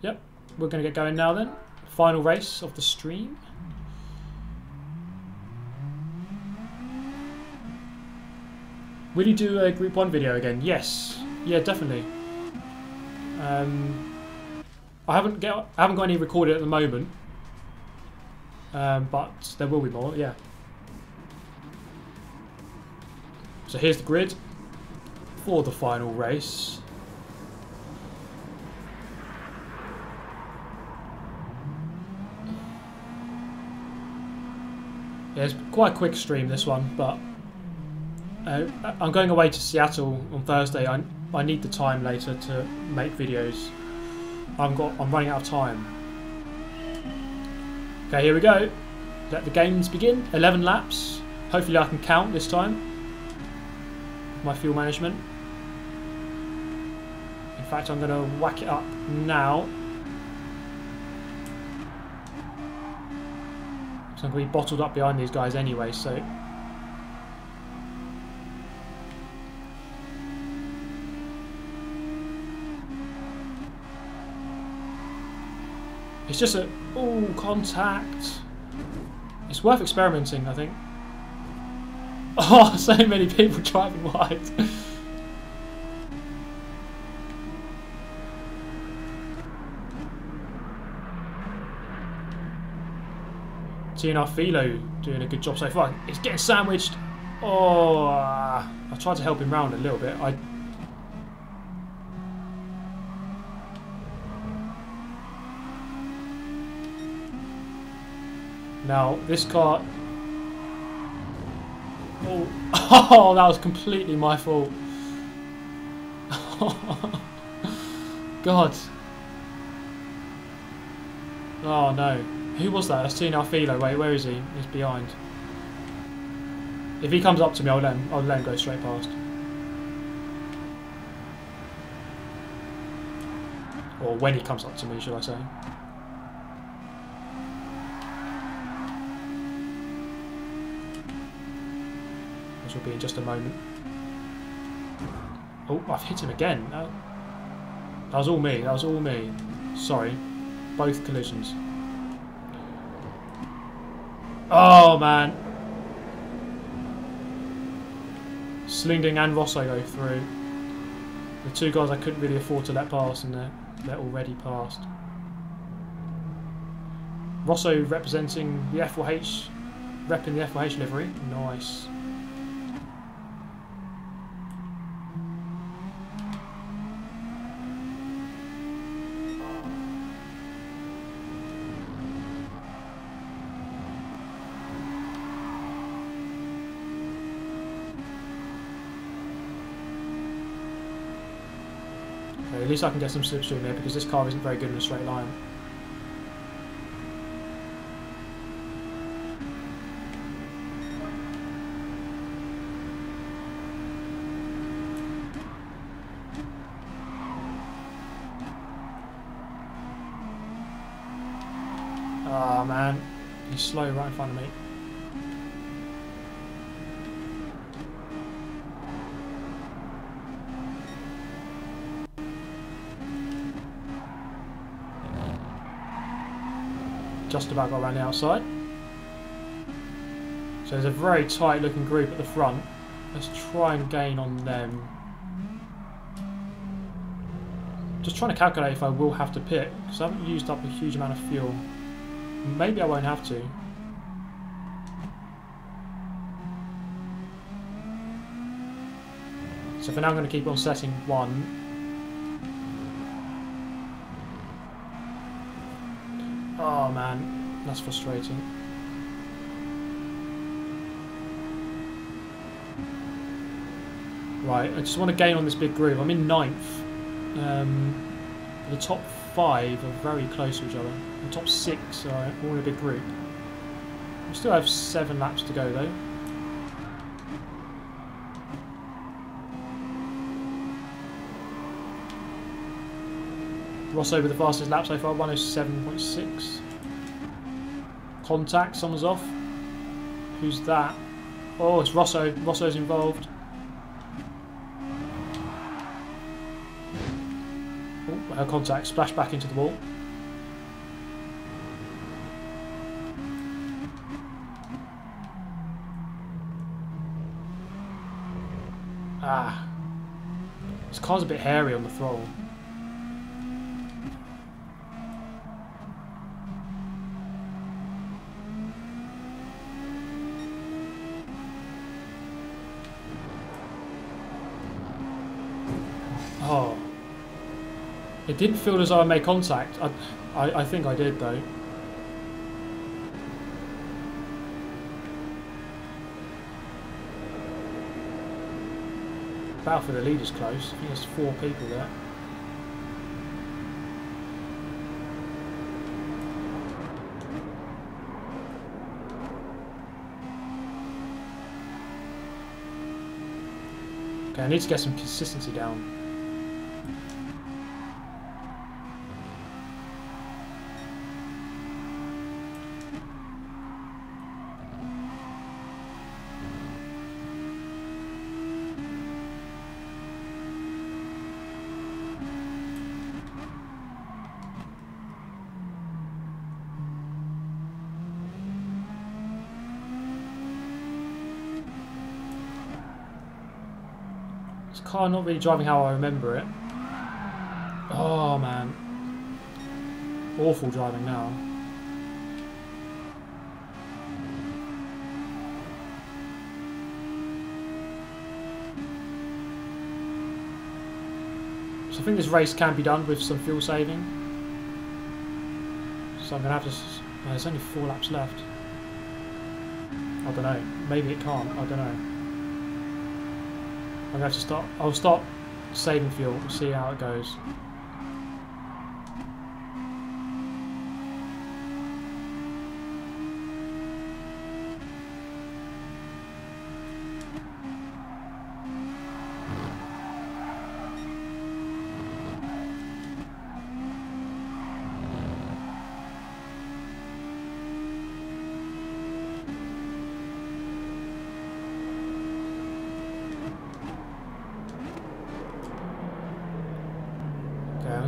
Yep, we're going to get going now then. Final race of the stream. Will you do a Group 1 video again? Yes. Yeah, definitely. I haven't got any recorded at the moment. But there will be more, yeah. So here's the grid for the final race. Yeah, it's quite a quick stream, this one, but I'm going away to Seattle on Thursday. I need the time later to make videos. I'm running out of time. Okay, here we go. Let the games begin. 11 laps. Hopefully I can count this time. My fuel management. In fact, I'm going to whack it up now. So I'm going to be bottled up behind these guys anyway, so... It's just a... Oh, contact. It's worth experimenting, I think. Oh, so many people driving wide. TNR Philo doing a good job so far. It's getting sandwiched. Oh, I tried to help him round a little bit. Now, this car... Oh, that was completely my fault. God. Oh, no. Who was that? That's TNR Philo. Wait, where is he? He's behind. If he comes up to me, I'll let him go straight past. Or when he comes up to me, should I say. Will be in just a moment. Oh, I've hit him again. That was all me. That was all me. Sorry. Both collisions. Oh, man. Slingding and Rosso go through. The two guys I couldn't really afford to let pass, and they're already passed. Rosso representing the F4H, repping the F4H livery. Nice. At least I can get some slipstream here because this car isn't very good in a straight line. Ah, man. He's slow right in front of me. Just about got around the outside. So there's a very tight looking group at the front. Let's try and gain on them. Just trying to calculate if I will have to pit, because I haven't used up a huge amount of fuel. Maybe I won't have to. So for now I'm going to keep on setting 1. Oh man, that's frustrating. Right, I just want to gain on this big groove. I'm in 9th. The top 5 are very close to each other. The top 6 are all in a big group. We still have 7 laps to go though. Rosso with the fastest lap so far, 107.6. Contact, someone's off. Who's that? Oh, it's Rosso. Rosso's involved. Oh, her contact splashed back into the wall. Ah. This car's a bit hairy on the throttle. Oh. It didn't feel as though I made contact. I think I did though. Battle for the lead is close. I think there's 4 people there. Okay, I need to get some consistency down. Car not really driving how I remember it. Oh man. Awful driving now. So I think this race can be done with some fuel saving. So I'm going to have to... Oh, there's only 4 laps left. I don't know. Maybe it can't. I don't know. I'm going to have to start. I'll start saving fuel, see how it goes.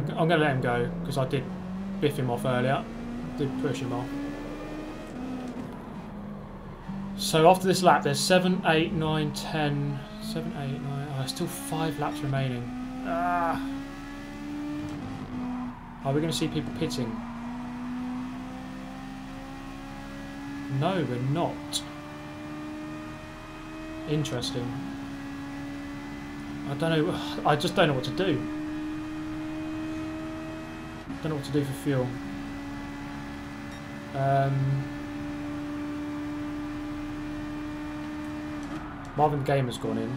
I'm going to let him go because I did biff him off earlier. Did push him off. So after this lap, there's 7, 8, 9, 10, 7, 8, 9. Oh, there's still 5 laps remaining. Ah. Are we going to see people pitting? No, we're not. Interesting. I don't know. I just don't know what to do. Don't know what to do for fuel. Marvin Gamer's gone in.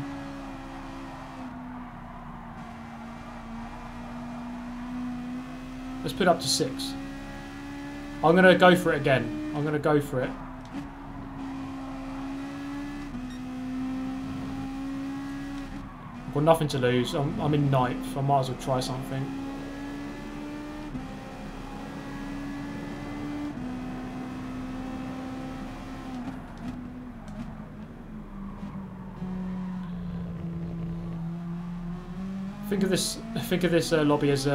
Let's put it up to 6. I'm going to go for it again. I'm going to go for it. I've got nothing to lose. I'm in 9th. I might as well try something. Think of this lobby as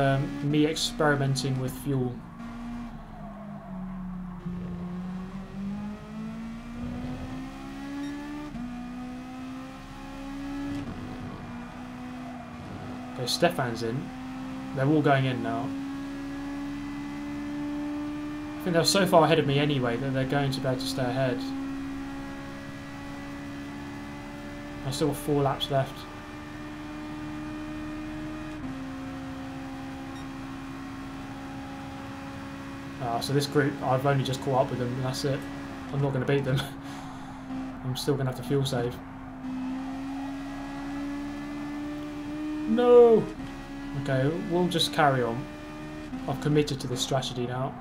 me experimenting with fuel. Okay, Stefan's in. They're all going in now. I think they're so far ahead of me anyway that they're going to be able to stay ahead. I've still got 4 laps left. So this group, I've only just caught up with them, and that's it. I'm not going to beat them. I'm still going to have to fuel save. No! Okay, we'll just carry on. I've committed to this strategy now.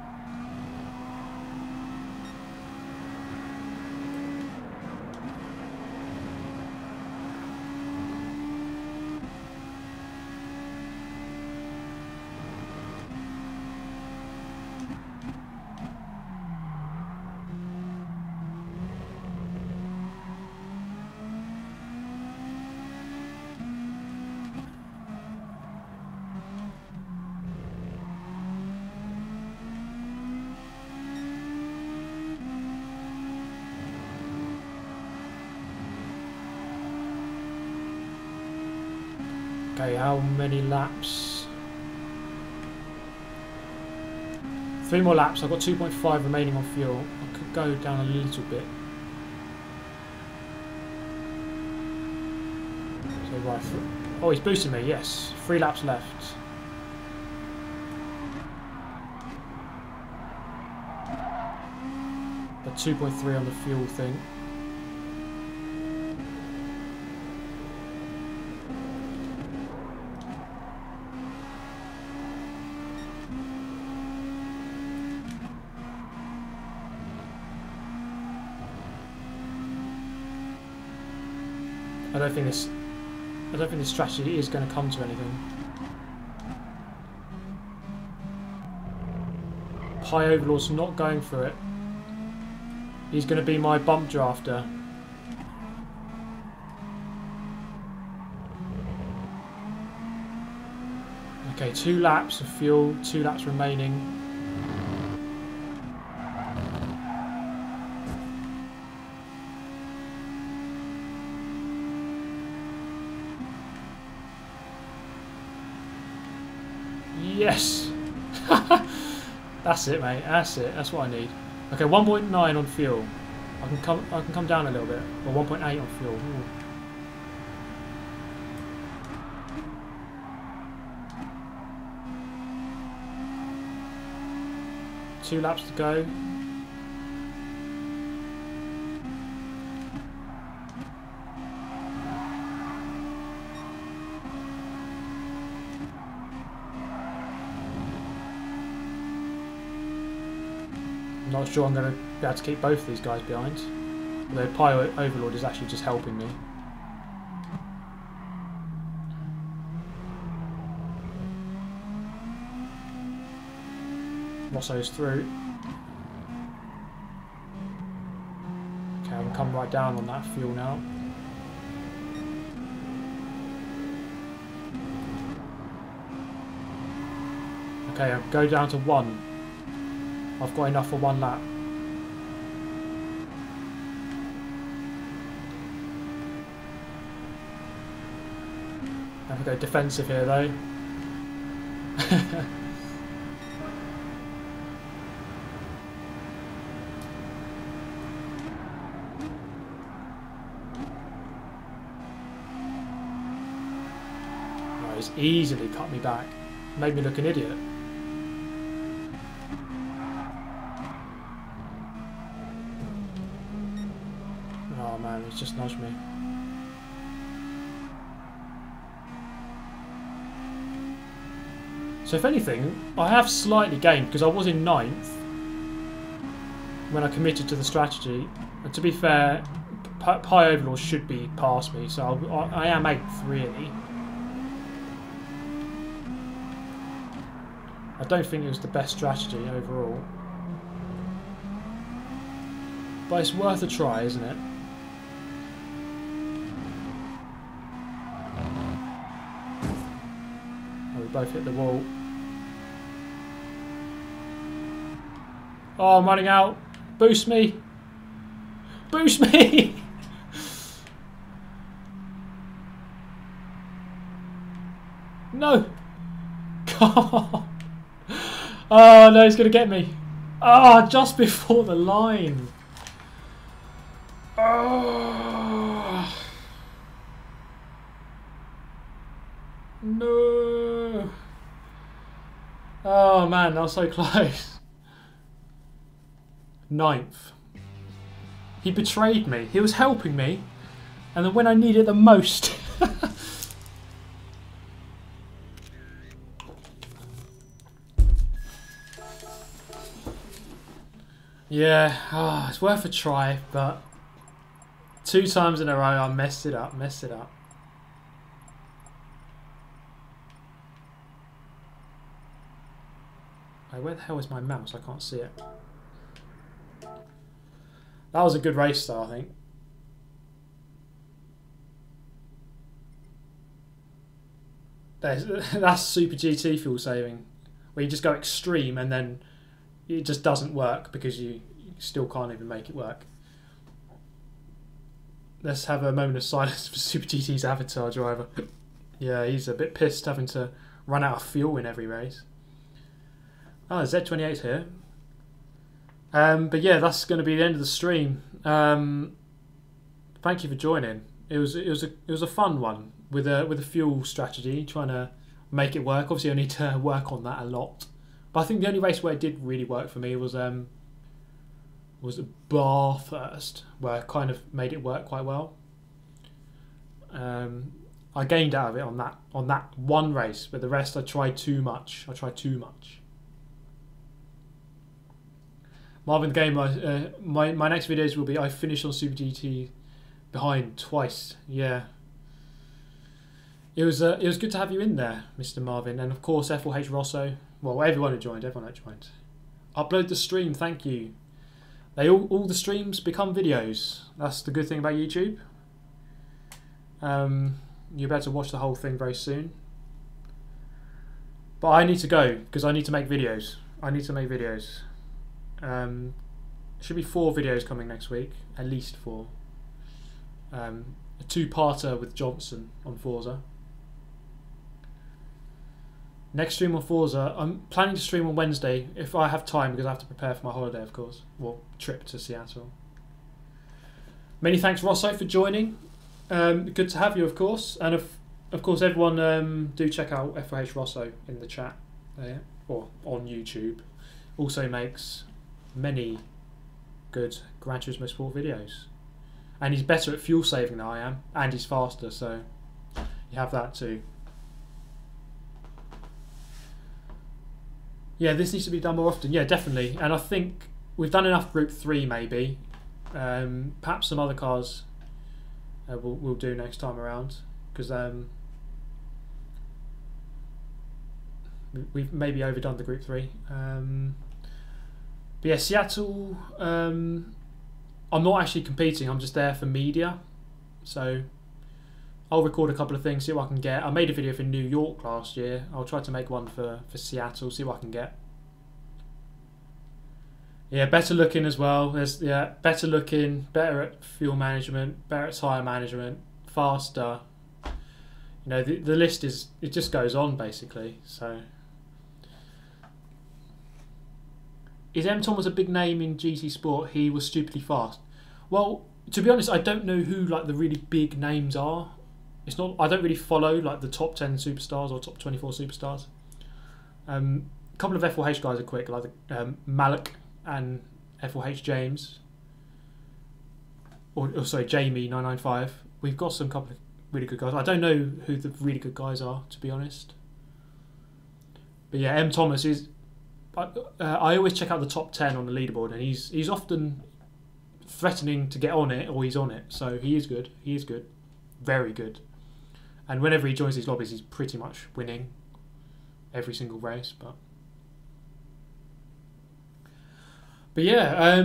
Okay, how many laps? 3 more laps. I've got 2.5 remaining on fuel. I could go down a little bit. So right. Oh, he's boosting me. Yes, 3 laps left. But 2.3 on the fuel thing. I don't think this strategy is going to come to anything. Pi Overlord's not going for it. He's going to be my bump drafter. Okay, 2 laps of fuel, 2 laps remaining. Yes! That's it, mate. That's it. That's what I need. Okay, 1.9 on fuel. I can come down a little bit. Or 1.8 on fuel. Ooh. Two laps to go. Not sure I'm going to be able to keep both of these guys behind. Although Pi Overlord is actually just helping me. Rosso's through. Okay, I can come right down on that fuel now. Okay, I'll go down to 1. I've got enough for 1 lap. I have to go defensive here though. Oh, he's easily cut me back. Made me look an idiot. Oh man, he's just nudged me. So if anything, I have slightly gained because I was in 9th when I committed to the strategy. And to be fair, Pi Overlord should be past me, so I am 8th really. I don't think it was the best strategy overall. But it's worth a try, isn't it? Oh, we both hit the wall. Oh, I'm running out. Boost me. Boost me. No. God. Oh, no, he's going to get me. Oh, just before the line. Oh. No. Oh, man, that was so close. 9th. He betrayed me. He was helping me, and then when I needed it the most. Yeah, it's worth a try, but 2 times in a row I messed it up, Hey, where the hell is my mouse? I can't see it. That was a good race though, I think. That's Super GT fuel saving, where you just go extreme and then it just doesn't work because you still can't even make it work. Let's have a moment of silence for Super GT's avatar driver. Yeah, he's a bit pissed having to run out of fuel in every race. Oh, Z28's here. But yeah, that's going to be the end of the stream. Thank you for joining. It was a fun one with a fuel strategy, trying to make it work. Obviously, I need to work on that a lot. But I think the only race where it did really work for me was Bathurst, where I kind of made it work quite well. I gained out of it on that one race, but the rest I tried too much. Marvin the Gamer, my next videos will be I finished on Super GT behind twice. Yeah. It was good to have you in there, Mr. Marvin, and of course F4H Rosso. Well, everyone who joined. Upload the stream, thank you. All the streams become videos. That's the good thing about YouTube. You're about to watch the whole thing very soon. But I need to go because I need to make videos. Should be 4 videos coming next week, at least 4. A 2-parter with Johnson on Forza. Next stream on Forza, I'm planning to stream on Wednesday if I have time because I have to prepare for my holiday, of course. Well, trip to Seattle. Many thanks, Rosso, for joining. Good to have you, of course. And of course, everyone do check out F4H Rosso in the chat or on YouTube. Also makes many good Gran Turismo Sport videos. And he's better at fuel saving than I am, and he's faster, so you have that too. Yeah, this needs to be done more often. Yeah, definitely. And I think we've done enough Group 3 maybe. Perhaps some other cars we'll do next time around, because we've maybe overdone the Group 3. But yeah, Seattle, I'm not actually competing, I'm just there for media. So I'll record a couple of things, see what I can get. I made a video for New York last year. I'll try to make one for Seattle, see what I can get. Yeah, better looking as well. Better looking, better at fuel management, better at tyre management, faster. You know, the list it just goes on basically. So, is M. Thomas a big name in GT Sport? He was stupidly fast. Well, to be honest, I don't know who like the really big names are. It's not. I don't really follow like the top 10 superstars or top 24 superstars. A couple of F4H guys are quick, like Malik and F4H James. Or sorry, Jamie 995. We've got some couple of really good guys. I don't know who the really good guys are, to be honest. But yeah, M. Thomas is. I always check out the top 10 on the leaderboard, and he's often threatening to get on it, or he's on it. So he is good. He is good, very good. And whenever he joins these lobbies, he's pretty much winning every single race. But yeah,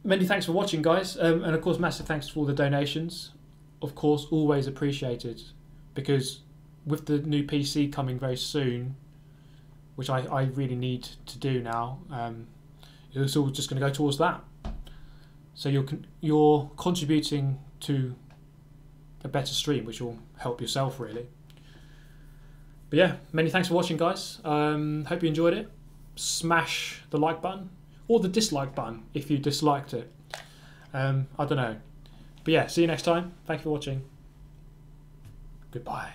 many thanks for watching, guys. And of course, massive thanks for all the donations. Of course, always appreciated, because with the new PC coming very soon, which I really need to do now, it's all just going to go towards that. So you're contributing to a better stream, which will help yourself really. But yeah, many thanks for watching, guys. Hope you enjoyed it. Smash the like button or the dislike button if you disliked it. I don't know. But yeah, see you next time. Thank you for watching. Goodbye.